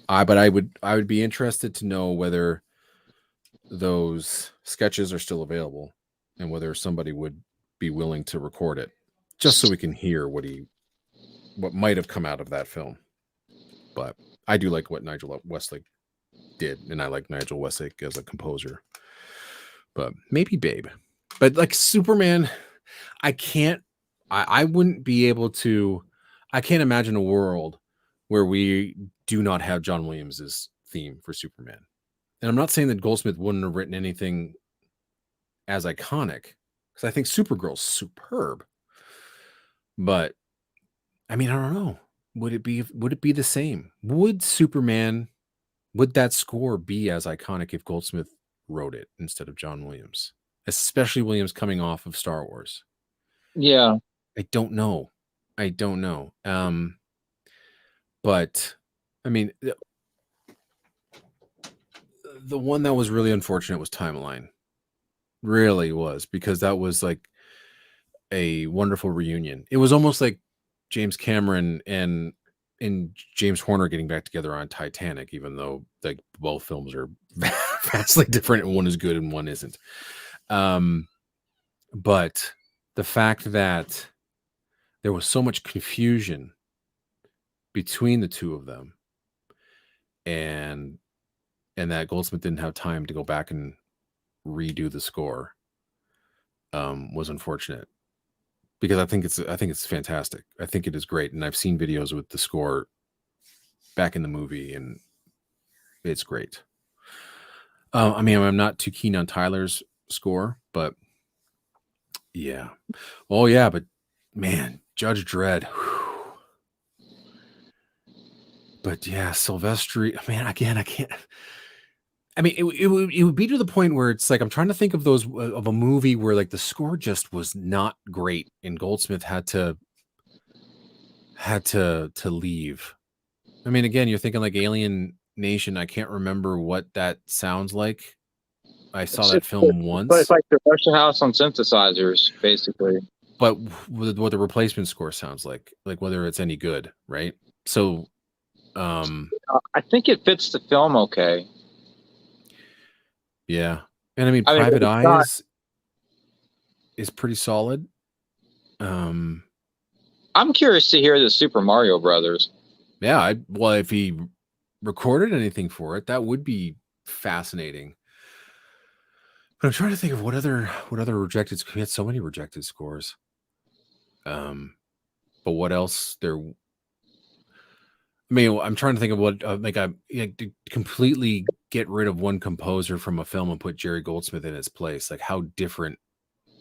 but I would be interested to know whether those sketches are still available and whether somebody would be willing to record it, just so we can hear what might have come out of that film. But I do like what Nigel Westlake did, and I like Nigel Westlake as a composer. But maybe Babe. But like Superman, I wouldn't be able to, I can't imagine a world where we do not have John Williams's theme for Superman. And I'm not saying that Goldsmith wouldn't have written anything as iconic, because I think Supergirl's superb. But I mean, I don't know. Would it be the same? Would that score be as iconic if Goldsmith wrote it instead of John Williams? Especially Williams coming off of Star Wars. Yeah. I don't know. But I mean, the one that was really unfortunate was Timeline. Really was, because that was like a wonderful reunion. It was almost like James Cameron and James Horner getting back together on Titanic, even though like both films are vastly different and one is good and one isn't. But the fact that there was so much confusion between the two of them, and that Goldsmith didn't have time to go back and redo the score, was unfortunate, because I think it's fantastic. I think it is great, and I've seen videos with the score back in the movie, and it's great. I mean, I'm not too keen on Tyler's score, but yeah. Oh yeah, but man, Judge Dredd. Whew. But yeah, Silvestri. Man, again, I can't. I mean, it would be to the point where it's like I'm trying to think of those of a movie where like the score just was not great, and Goldsmith had to leave. I mean, again, you're thinking like Alien Nation. I can't remember what that sounds like. I saw that film once. But it's like the Russia House on synthesizers, basically. But what the replacement score sounds like whether it's any good, right? So, I think it fits the film okay. Yeah, and I mean, Private Eyes is pretty solid. I'm curious to hear the Super Mario Brothers. Yeah, well, if he recorded anything for it, that would be fascinating. But I'm trying to think of what other rejected. We had so many rejected scores. But what else there? I mean, I'm trying to think of what to completely get rid of one composer from a film and put Jerry Goldsmith in its place. Like, how different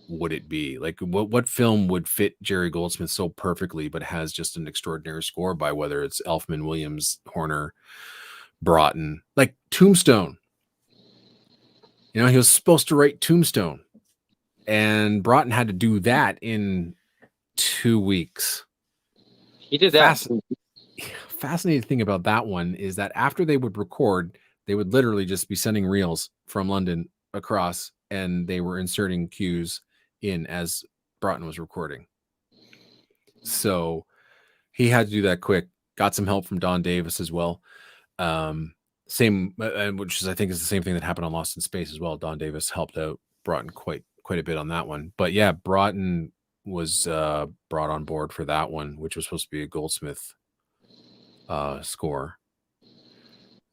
would it be? Like, what film would fit Jerry Goldsmith so perfectly, but has just an extraordinary score by whether it's Elfman, Williams, Horner, Broughton, like Tombstone. You know, he was supposed to write Tombstone, and Broughton had to do that in 2 weeks. He did that. Fascinating thing about that one is that after they would record, they would literally just be sending reels from London across, and they were inserting cues in as Broughton was recording. So he had to do that quick. Got some help from Don Davis as well. Same, which is, I think, is the same thing that happened on Lost in Space as well. Don Davis helped out Broughton quite a bit on that one. But yeah, Broughton was brought on board for that one, which was supposed to be a Goldsmith score.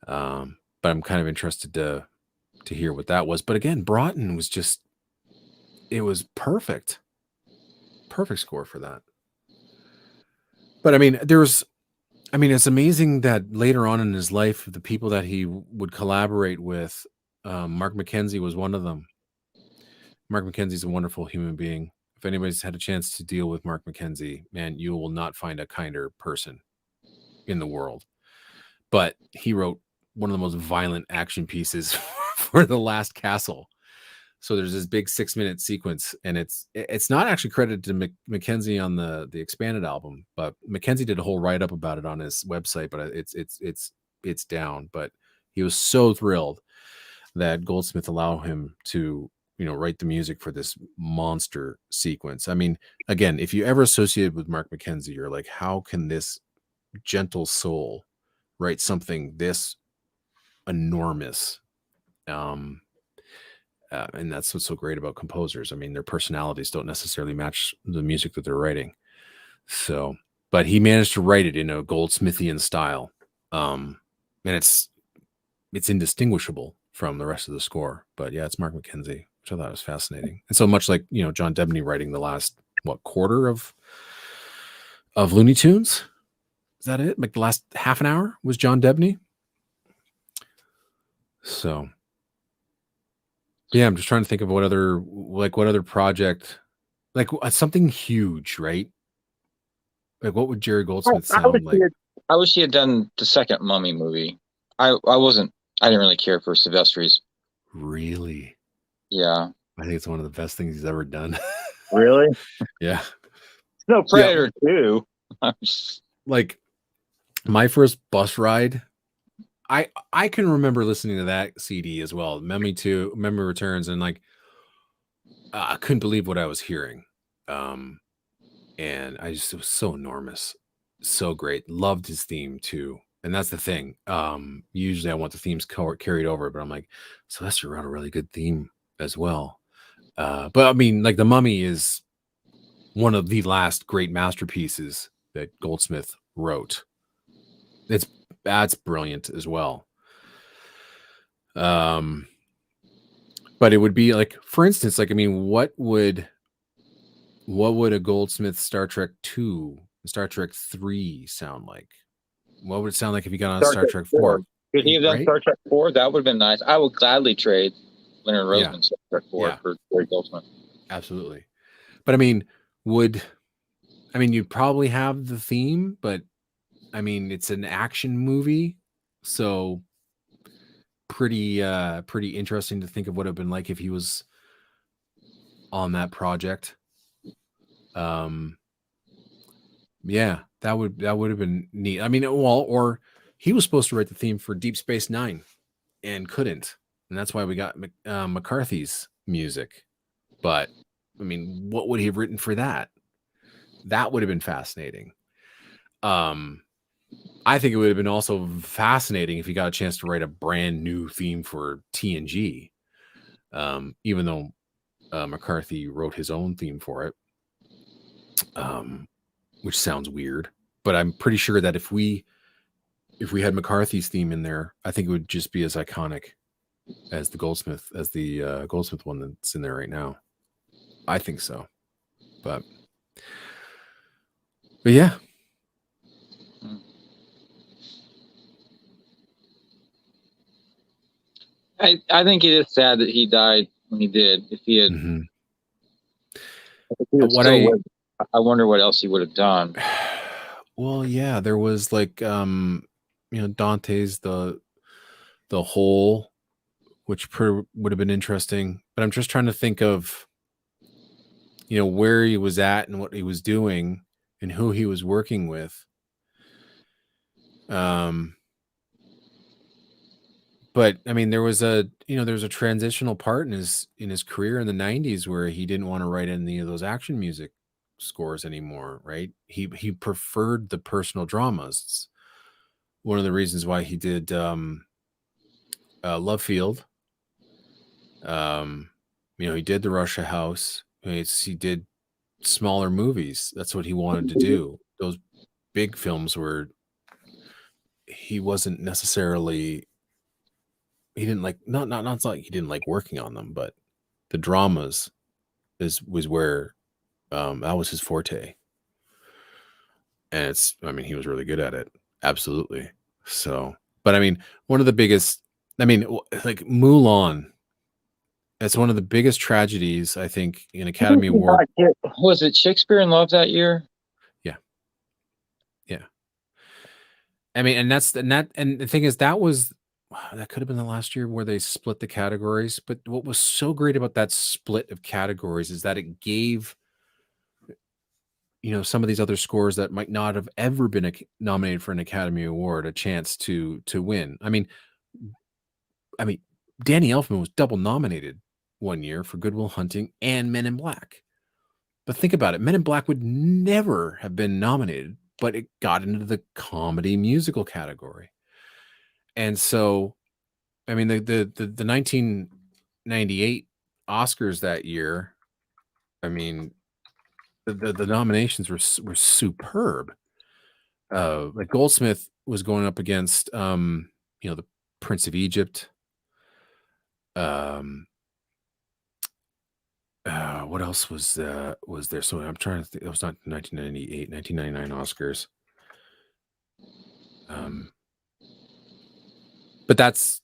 But I'm kind of interested to hear what that was. But again, Broughton was just, it was perfect score for that. But I mean, it's amazing that later on in his life, the people that he would collaborate with, Mark Mckenzie was one of them. Mark Mckenzie's a wonderful human being. If anybody's had a chance to deal with Mark Mckenzie, man, you will not find a kinder person in the world. But he wrote one of the most violent action pieces for The Last Castle. So there's this big 6-minute sequence, and it's not actually credited to Mckenzie on the expanded album, but Mckenzie did a whole write up about it on his website, but it's down. But he was so thrilled that Goldsmith allowed him to, write the music for this monster sequence. I mean, again, if you ever associate with Mark Mckenzie, you're like, how can this gentle soul write something this enormous? And that's what's so great about composers. I mean, their personalities don't necessarily match the music that they're writing. So, but he managed to write it in a Goldsmithian style. And it's indistinguishable from the rest of the score. But yeah, it's Mark Mckenzie, which I thought was fascinating. And so much like, John Debney writing the last, quarter of Looney Tunes. Is that it? Like the last half an hour was John Debney. So yeah, I'm just trying to think of what other project, like something huge, right? Like what would Jerry Goldsmith sound like? I wish he had done the second Mummy movie. I didn't really care for Sylvester's. Really? Yeah. I think it's one of the best things he's ever done. Really? Yeah. No, Predator 2. Like my first bus ride, I can remember listening to that CD as well. Memory Returns, and like I couldn't believe what I was hearing. And it was so enormous, so great. Loved his theme too. And that's the thing. Usually I want the themes carried over, but I'm like, Sylvester wrote a really good theme as well. But I mean, like The Mummy is one of the last great masterpieces that Goldsmith wrote. That's brilliant as well. But it would be like, for instance, like, I mean, what would a Goldsmith Star Trek 2, Star Trek 3 sound like? What would it sound like if you got on Star Trek 4? Could he have done Star Trek 4? That would have been nice. I would gladly trade Leonard Rosen's Star Trek 4 for Jerry Goldsmith. Absolutely. But I mean, you'd probably have the theme, but I mean, it's an action movie, so pretty interesting to think of what it would have been like if he was on that project. Yeah, that would have been neat. I mean, or he was supposed to write the theme for Deep Space Nine and couldn't, and that's why we got McCarthy's music. But I mean, what would he have written for that? That would have been fascinating. I think it would have been also fascinating if he got a chance to write a brand new theme for TNG, even though McCarthy wrote his own theme for it, which sounds weird. But I'm pretty sure that if we had McCarthy's theme in there, I think it would just be as iconic as the Goldsmith one that's in there right now. I think so. But yeah. I think it is sad that he died when he did. If he had, I wonder what else he would have done. Well, yeah, there was like Dante's the Hole, which would have been interesting. But I'm just trying to think of where he was at and what he was doing and who he was working with. But I mean, there was a transitional part in his career in the 90s where he didn't want to write any of those action music scores anymore, right? He preferred the personal dramas. It's one of the reasons why he did Love Field. He did The Russia House. He did smaller movies. That's what he wanted to do. Those big films were, he wasn't necessarily, he didn't like, not like he didn't like working on them, but the dramas was where that was his forte. And he was really good at it. Absolutely. So, but one of the biggest, like Mulan, it's one of the biggest tragedies, I think, in Academy Award. Was it Shakespeare in Love that year? Yeah. Yeah. And the thing is, that could have been the last year where they split the categories. But what was so great about that split of categories is that it gave, some of these other scores that might not have ever been nominated for an Academy Award a chance to win. Danny Elfman was double nominated one year for Good Will Hunting and Men in Black. But think about it. Men in Black would never have been nominated, but it got into the comedy musical category. And so, the 1998 Oscars that year, the nominations were superb. Like Goldsmith was going up against, the Prince of Egypt. What else was there? So I'm trying to think. It was not 1998, 1999 Oscars. But that's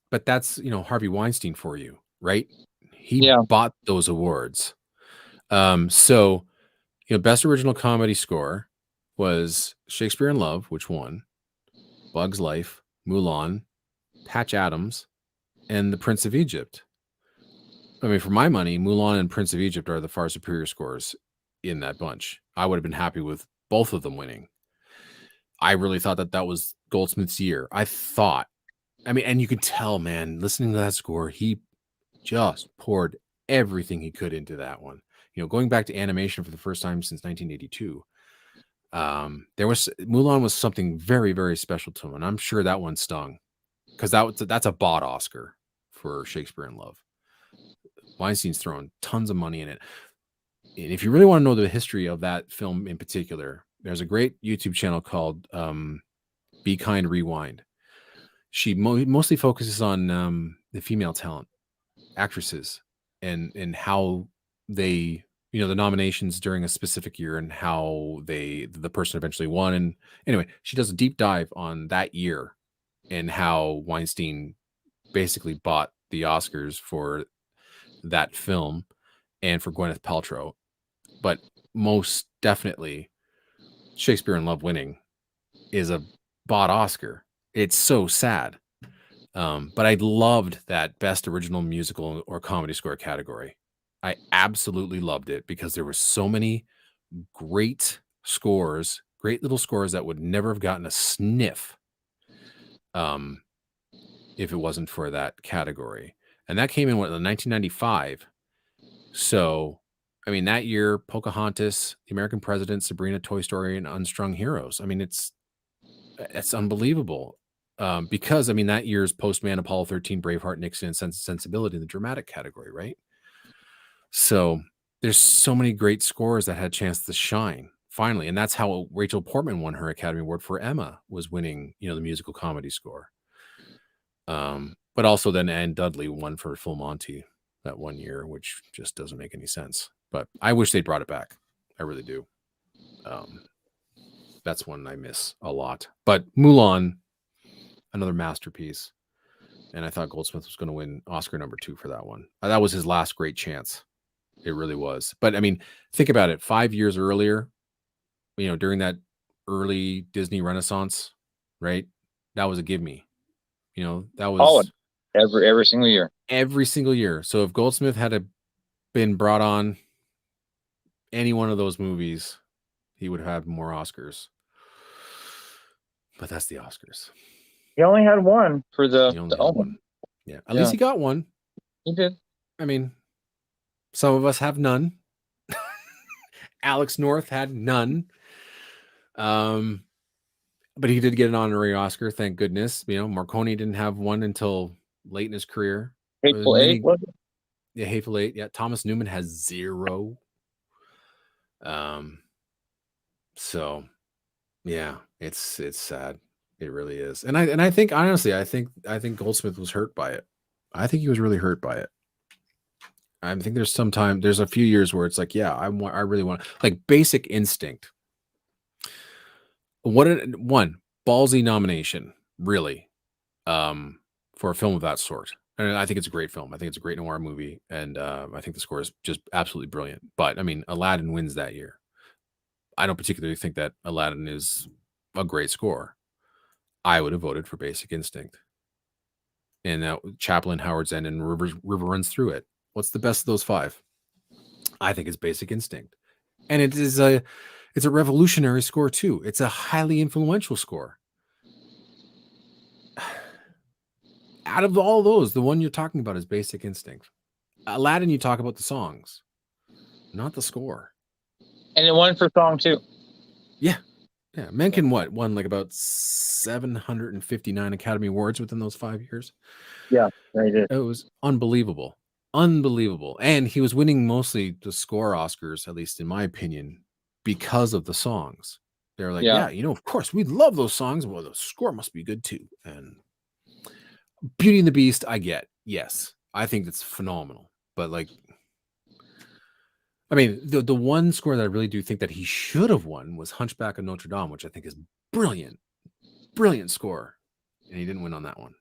Harvey Weinstein for you, right? He bought those awards. So Best Original Comedy Score was Shakespeare in Love, which won, Bug's Life, Mulan, Patch Adams, and The Prince of Egypt. For my money, Mulan and Prince of Egypt are the far superior scores in that bunch. I would have been happy with both of them winning. I really thought that was Goldsmith's year. I thought, and you could tell, man, listening to that score, he just poured everything he could into that one. Going back to animation for the first time since 1982, Mulan was something very, very special to him, and I'm sure that one stung because that's a bought Oscar for Shakespeare in Love. Weinstein's throwing tons of money in it. And if you really want to know the history of that film in particular, there's a great YouTube channel called Be Kind Rewind. She mostly focuses on the female talent, actresses, and how they, the nominations during a specific year and how the person eventually won. And anyway, she does a deep dive on that year and how Weinstein basically bought the Oscars for that film and for Gwyneth Paltrow. But most definitely, Shakespeare in Love winning is a bought Oscar. It's so sad. But I loved that Best Original Musical or Comedy Score category. I absolutely loved it because there were so many great scores, great little scores that would never have gotten a sniff if it wasn't for that category. And that came in 1995. So, that year, Pocahontas, The American President, Sabrina, Toy Story, and Unstrung Heroes. It's unbelievable. Because that year's Postman, Apollo 13, Braveheart, Nixon, and Sense and Sensibility in the dramatic category, right? So there's so many great scores that had a chance to shine finally, and that's how Rachel Portman won her Academy Award for Emma, was winning, the musical comedy score. But also then Anne Dudley won for Full Monty that one year, which just doesn't make any sense. But I wish they brought it back. I really do. That's one I miss a lot. But Mulan, another masterpiece. And I thought Goldsmith was going to win Oscar number 2 for that one. That was his last great chance. It really was. But think about it. 5 years earlier, during that early Disney Renaissance, right? That was a give me. That was every single year. Every single year. So if Goldsmith had been brought on any one of those movies, he would have had more Oscars. But that's the Oscars. He only had one for the Omen. Yeah, at least he got one. He did. Some of us have none. Alex North had none. But he did get an honorary Oscar, thank goodness. Marconi didn't have one until late in his career. Hateful Eight, was it? Yeah, Hateful Eight. Yeah, Thomas Newman has 0. So yeah, it's sad. It really is. And I think honestly, I think Goldsmith was hurt by it. I think he was really hurt by it. I think there's a few years where it's like, yeah, I really want, like Basic Instinct. One ballsy nomination, really, for a film of that sort. And I think it's a great film. I think it's a great noir movie, and I think the score is just absolutely brilliant. But I mean, Aladdin wins that year. I don't particularly think that Aladdin is a great score. I would have voted for Basic Instinct. And Chaplin, Howard's End, and River runs through it. What's the best of those five? I think it's Basic Instinct. And it's a revolutionary score too. It's a highly influential score. Out of all those, the one you're talking about is Basic Instinct. Aladdin, you talk about the songs, not the score. And it won for song too. Yeah. Mencken won like about 759 Academy Awards within those 5 years. Yeah, they did. It was unbelievable. And he was winning mostly the score Oscars, at least in my opinion, because of the songs. They're like, yeah, of course, we love those songs. Well, the score must be good too. And Beauty and the Beast, I get. Yes, I think it's phenomenal. But like, I mean, the one score that I really do think that he should have won was Hunchback of Notre Dame, which I think is brilliant score, and he didn't win on that one.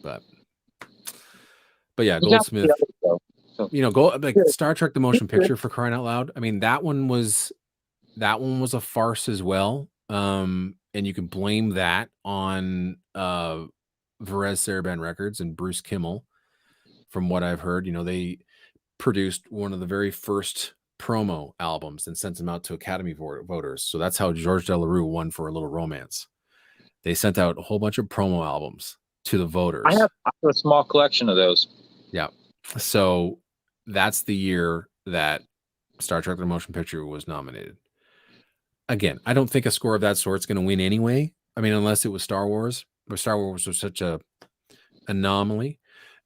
But yeah, Goldsmith. Star Trek: The Motion Picture, for crying out loud. I mean, that one was a farce as well. And you can blame that on Perez Sarabande Records and Bruce Kimmel. From what I've heard, they produced one of the very first promo albums and sent them out to Academy voters. So that's how George Delarue won for A Little Romance. They sent out a whole bunch of promo albums to the voters. I have a small collection of those. Yeah. So that's the year that Star Trek: The Motion Picture was nominated. Again, I don't think a score of that sort is going to win anyway. I mean, unless it was Star Wars. But Star Wars was such a anomaly.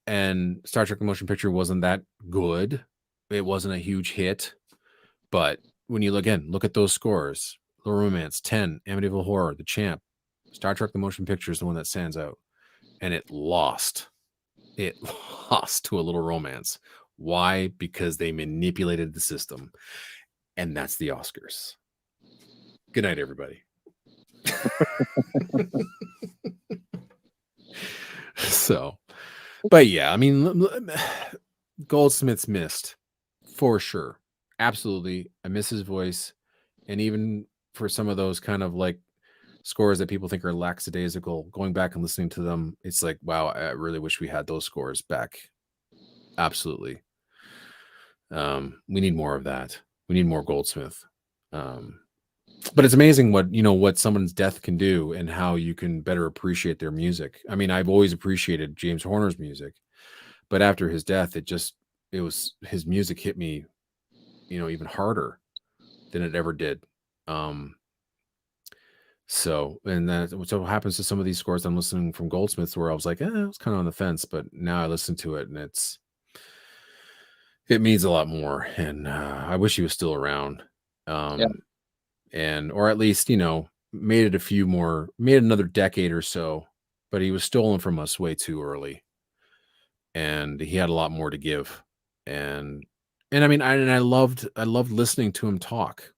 And Star Trek: The Motion Picture wasn't that good. It wasn't a huge hit. But when you look at those scores, Little Romance, 10, Amityville Horror, The Champ, Star Trek: The Motion Picture is the one that stands out. And it lost. It lost to A Little Romance. Why? Because they manipulated the system. And that's the Oscars. Good night, everybody. So, but yeah, I mean, Goldsmith's missed for sure. Absolutely. I miss his voice. And even for some of those kind of like scores that people think are lackadaisical, going back and listening to them, it's like, wow, I really wish we had those scores back. Absolutely. We need more of that. We need more Goldsmith. But it's amazing what someone's death can do and how you can better appreciate their music. I mean, I've always appreciated James Horner's music, but after his death, his music hit me, even harder than it ever did. So what happens to some of these scores I'm listening from Goldsmiths where I was like, I was kind of on the fence, but now I listen to it and it means a lot more. And I wish he was still around. Or at least, made another decade or so, but he was stolen from us way too early. And he had a lot more to give. And I mean, I loved listening to him talk.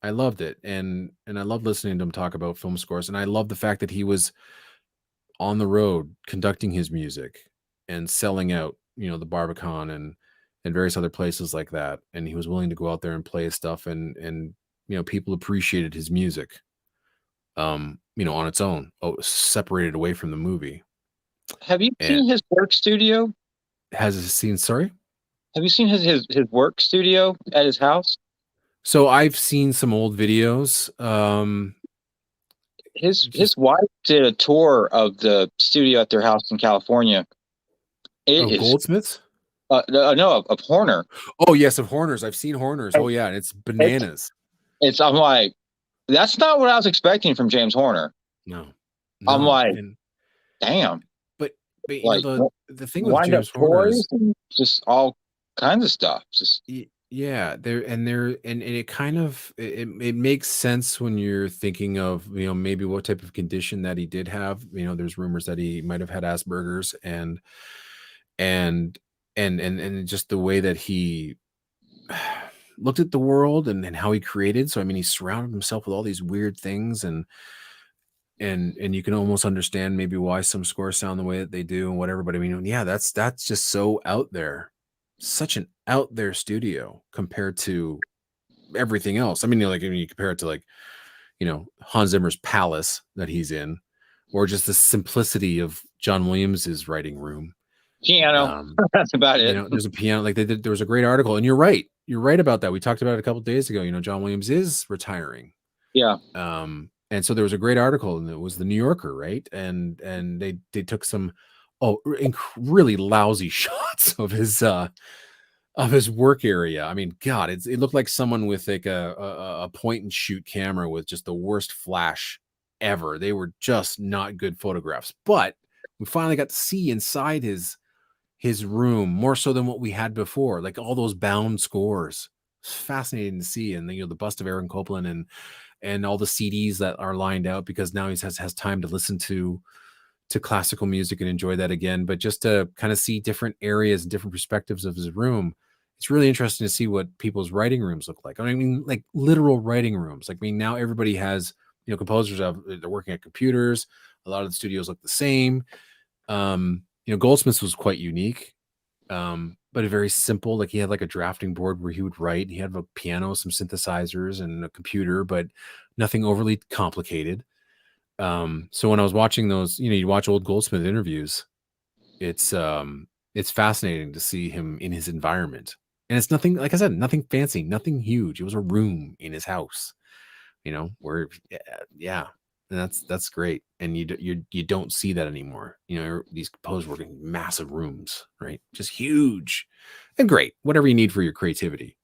I loved it. And I loved listening to him talk about film scores. And I love the fact that he was on the road conducting his music and selling out, the Barbican and various other places like that. And he was willing to go out there and play his stuff and people appreciated his music, on its own, separated away from the movie. Have you seen his work studio? Have you seen his work studio at his house? So I've seen some old videos. His wife did a tour of the studio at their house in California. Goldsmiths? No, of Horner. Oh yes, of Horner's. I've seen Horner's. Oh yeah, and it's bananas. I'm like, that's not what I was expecting from James Horner. No. I'm like, damn. But like, the thing with James Horner is just all kinds of stuff. Just yeah, it kind of it makes sense when you're thinking of maybe what type of condition that he did have. There's rumors that he might have had Asperger's and just the way that he looked at the world and how he created. So I mean, he surrounded himself with all these weird things, and you can almost understand maybe why some scores sound the way that they do and whatever. But I mean, yeah, that's just so out there, such an out there studio compared to everything else. I mean, you know, like when you compare it to, like, you know, Hans Zimmer's Palace that he's in, or just the simplicity of John Williams's writing room. Piano. That's about You it. know, there's a piano, like there was a great article, and you're right about that. We talked about it a couple of days ago. You know, John Williams is retiring. Yeah. And so there was a great article, and it was the New Yorker, right? And they took some really lousy shots of his work area. I mean, God, it looked like someone with like a point and shoot camera with just the worst flash ever. They were just not good photographs. But we finally got to see inside his room more so than what we had before, like all those bound scores. It's fascinating to see. And, you know, the bust of Aaron Copland and all the CDs that are lined out, because now he has time to listen to classical music and enjoy that again. But just to kind of see different areas and different perspectives of his room, it's really interesting to see what people's writing rooms look like. I mean, like literal writing rooms. Like, I mean, now everybody has, you know, composers they're working at computers. A lot of the studios look the same. You know, Goldsmith's was quite unique, but very simple. Like, he had like a drafting board where he would write. He had a piano, some synthesizers, and a computer, but nothing overly complicated. So when I was watching those, you know, you watch old Goldsmith interviews, it's fascinating to see him in his environment. And it's nothing, like I said, nothing fancy, nothing huge. It was a room in his house, you know, where, yeah. And that's great. And you don't see that anymore. You know, these composers work in massive rooms, right? Just huge and great, whatever you need for your creativity.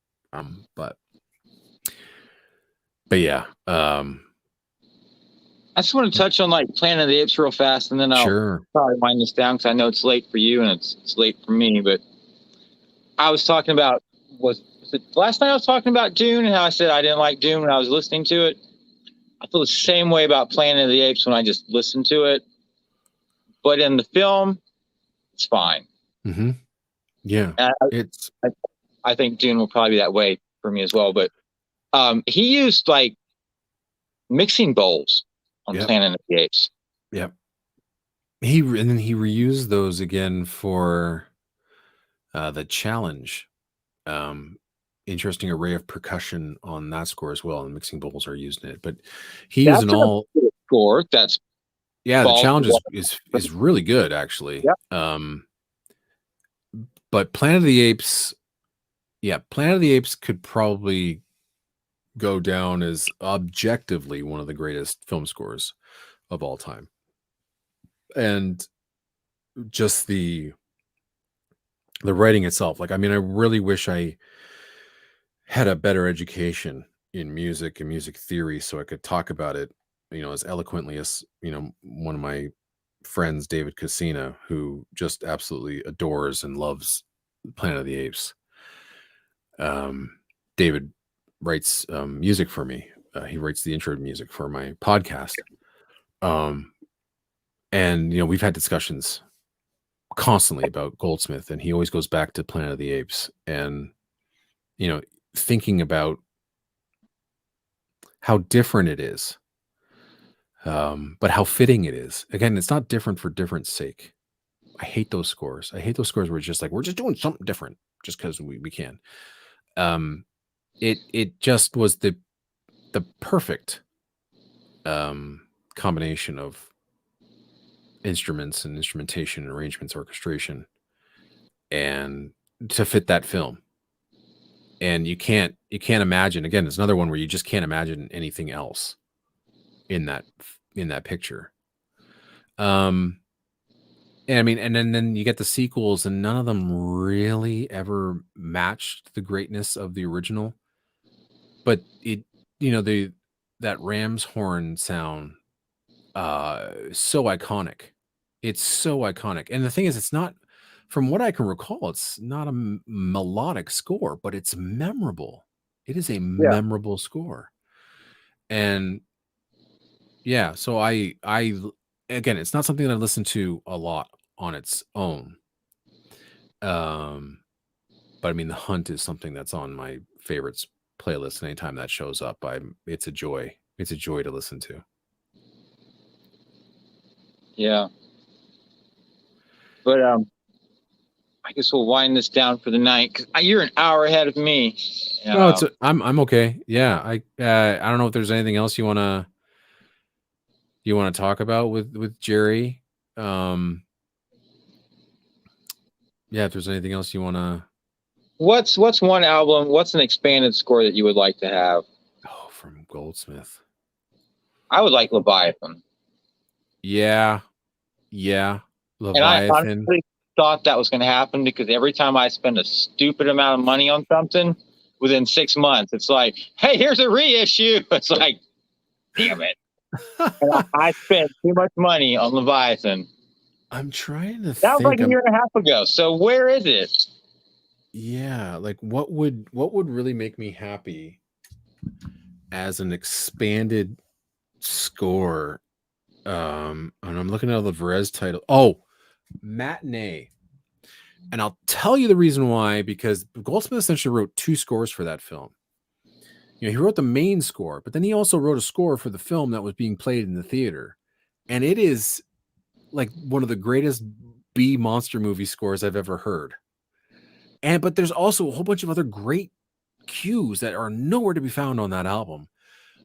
But yeah. I just want to touch on like Planet of the Apes real fast, and then I'll probably wind this down because I know it's late for you and it's late for me. But I was talking about, was it last night I was talking about Dune and how I said I didn't like Dune when I was listening to it. I feel the same way about Planet of the Apes when I just listened to it. But in the film, it's fine. Mm-hmm. Yeah. I think Dune will probably be that way for me as well. But he used like mixing bowls on Planet of the Apes. Yep. And then he reused those again for the challenge. Interesting array of percussion on that score as well, and mixing bowls are used in it. But he used an all score. The challenge is really good, actually. Yep. But Planet of the Apes, Planet of the Apes could probably go down as objectively one of the greatest film scores of all time. And just the writing itself, like, I mean, I really wish I had a better education in music and music theory so I could talk about it, you know, as eloquently as, you know, one of my friends, David Cassina, who just absolutely adores and loves Planet of the Apes. David writes music for me. He writes the intro music for my podcast. And, you know, we've had discussions constantly about Goldsmith, and he always goes back to Planet of the Apes. And, you know, thinking about how different it is, but how fitting it is. Again, it's not different for difference sake. I hate those scores. I hate those scores where it's just like, we're just doing something different just because we can. It just was the perfect combination of instruments and instrumentation, arrangements, orchestration, and to fit that film. And you can't imagine, again, it's another one where you just can't imagine anything else in that picture. And I mean, and then you get the sequels, and none of them really ever matched the greatness of the original. But it, you know, that ram's horn sound, so iconic. It's so iconic. And the thing is, it's not, from what I can recall, it's not a melodic score, but it's memorable. It is a memorable score. And yeah, so I again, it's not something that I listen to a lot on its own. But I mean, The Hunt is something that's on my favorites playlist. And anytime that shows up, it's a joy. It's a joy to listen to. Yeah. But I guess we'll wind this down for the night because you're an hour ahead of me. No, I'm okay. Yeah, I don't know if there's anything else you want to talk about with Jerry. Yeah, if there's anything else you want to. What's one album? What's an expanded score that you would like to have? Oh, from Goldsmith. I would like Leviathan. Yeah, Leviathan. And I honestly thought that was going to happen because every time I spend a stupid amount of money on something, within 6 months, it's like, hey, here's a reissue. It's like, damn it. And I spent too much money on Leviathan. I'm trying to think. That was like a year and a half ago. So where is it? Yeah, like what would really make me happy as an expanded score? And I'm looking at the Perez title. Oh, Matinee. And I'll tell you the reason why, because Goldsmith essentially wrote 2 scores for that film. You know, he wrote the main score, but then he also wrote a score for the film that was being played in the theater. And it is like one of the greatest B monster movie scores I've ever heard. But there's also a whole bunch of other great cues that are nowhere to be found on that album.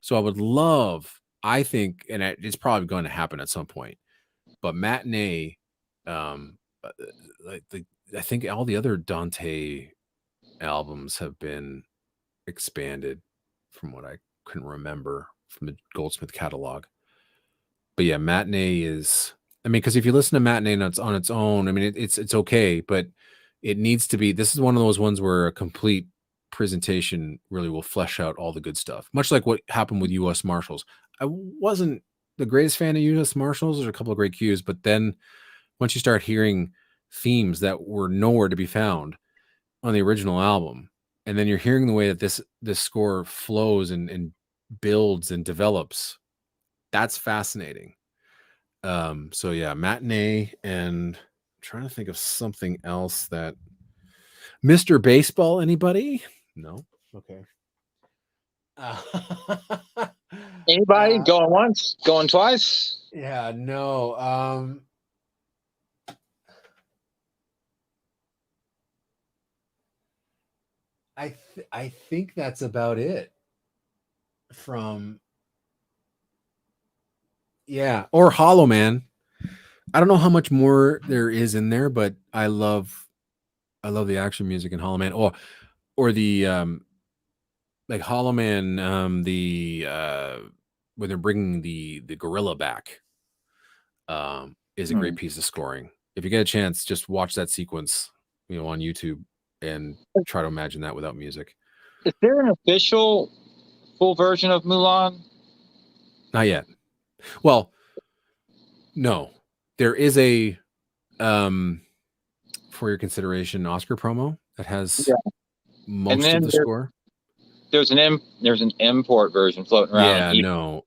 So I would love, I think, and it's probably going to happen at some point, but Matinee, I think all the other Dante albums have been expanded from what I can remember from the Goldsmith catalog. But yeah, Matinee is, I mean, because if you listen to Matinee on its own, I mean, it's okay, but it needs to be, this is one of those ones where a complete presentation really will flesh out all the good stuff. Much like what happened with U.S. Marshals. I wasn't the greatest fan of U.S. Marshals. There's a couple of great cues, but then once you start hearing themes that were nowhere to be found on the original album, and then you're hearing the way that this score flows and builds and develops, that's fascinating. So yeah, Matinee, and I'm trying to think of something else that Mr. Baseball, anybody? No. Okay. Anybody going once, going twice? Yeah, no. I think that's about it from, yeah, or Hollow Man. I don't know how much more there is in there, but I love the action music in Hollow Man, or the like Hollow Man, when they're bringing the gorilla back, is a great piece of scoring. If you get a chance, just watch that sequence, you know, on YouTube and try to imagine that without music. Is there an official full version of Mulan? Not yet. Well, no, there is a for your consideration Oscar promo that has most of the score. There's an import version floating around. Yeah, no.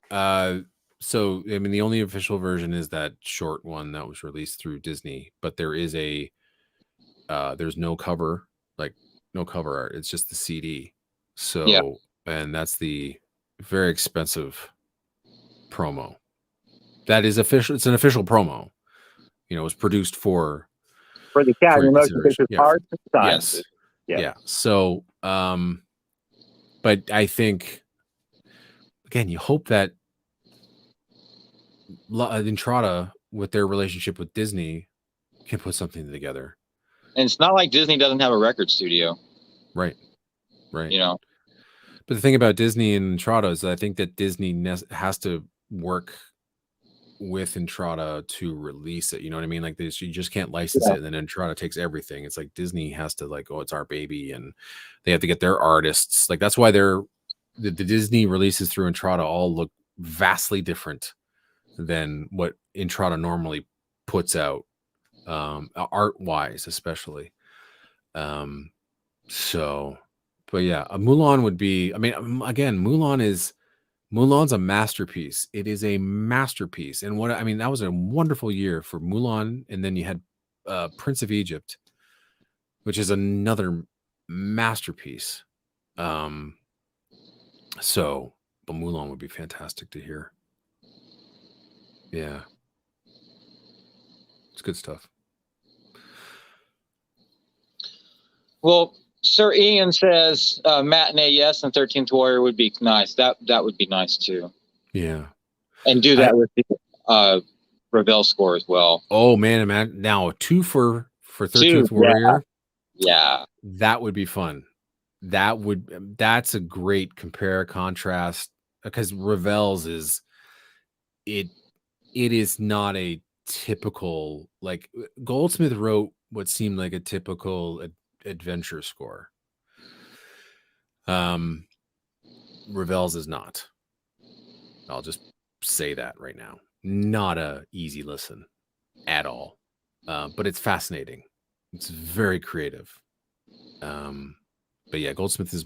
So I mean, the only official version is that short one that was released through Disney, but there is there's no cover, like no cover art. It's just the CD. So yeah. And that's the very expensive promo. That is official. It's an official promo. You know, it was produced for the Academy Motion Picture Arts and Sciences. Yes. Yeah. So, but I think, again, you hope that Entrada, with their relationship with Disney, can put something together. And it's not like Disney doesn't have a record studio. Right. You know. But the thing about Disney and Entrada is that I think that Disney has to work with Entrada to release it. You know what I mean? Like this, you just can't license it, and then Entrada takes everything. It's like Disney has to it's our baby, and they have to get their artists. Like that's why the Disney releases through Entrada all look vastly different than what Entrada normally puts out, art wise, especially. So, but yeah, a Mulan would be. I mean, again, Mulan's a masterpiece. It is a masterpiece. And that was a wonderful year for Mulan. And then you had Prince of Egypt, which is another masterpiece. So, but Mulan would be fantastic to hear. Yeah. It's good stuff. Well, Sir Ian says Matinee, yes, and 13th Warrior would be nice. That would be nice too. Yeah. And do that with the Ravel score as well. Oh man, now 2 for 13th Warrior. Yeah. That would be fun. That's a great compare contrast, because Ravel's is it is not a typical, like, Goldsmith wrote what seemed like a typical adventure score. Ravel's is not. I'll just say that right now. Not a easy listen at all. But it's fascinating. It's very creative. But yeah, Goldsmith is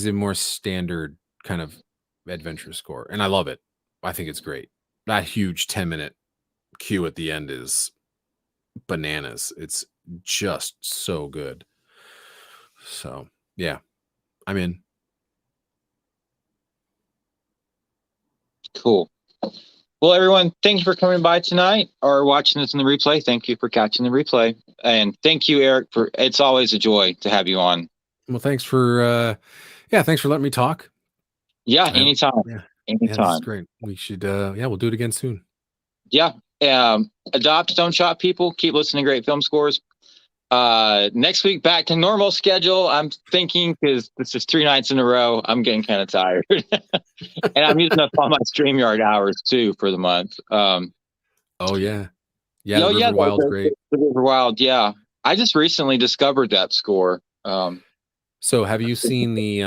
a more standard kind of adventure score, and I love it. I think it's great. That huge 10-minute cue at the end is bananas. It's just so good. So yeah, I'm in. Cool. Well, everyone, thank you for coming by tonight or watching this in the replay. Thank you for catching the replay. And thank you, Erik, it's always a joy to have you on. Well, thanks for letting me talk. Yeah, anytime. Yeah, that's great. We should we'll do it again soon. Yeah. Adopt, don't shop, people. Keep listening to great film scores. Next week, back to normal schedule. I'm thinking, because this is 3 nights in a row, I'm getting kind of tired. And I'm using up all my StreamYard hours too for the month. Oh yeah. Yeah, the River Wild's great. The River Wild, yeah. I just recently discovered that score. So have you seen the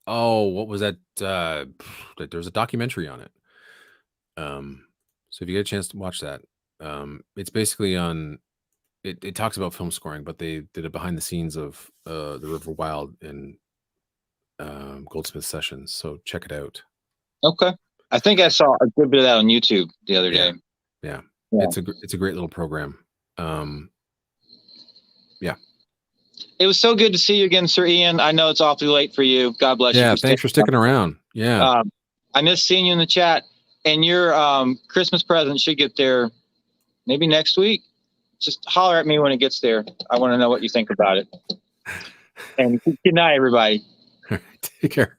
what was that? There's a documentary on it. So if you get a chance to watch that, it's basically on it talks about film scoring, but they did a behind the scenes of the River Wild and Goldsmith sessions. So check it out. Okay. I think I saw a good bit of that on YouTube the other day. Yeah. It's a great little program. Yeah. It was so good to see you again, Sir Ian. I know it's awfully late for you. God bless you. Yeah, thanks for sticking around. Yeah. I miss seeing you in the chat. And your Christmas present should get there maybe next week. Just holler at me when it gets there. I want to know what you think about it. And good night, everybody. Take care.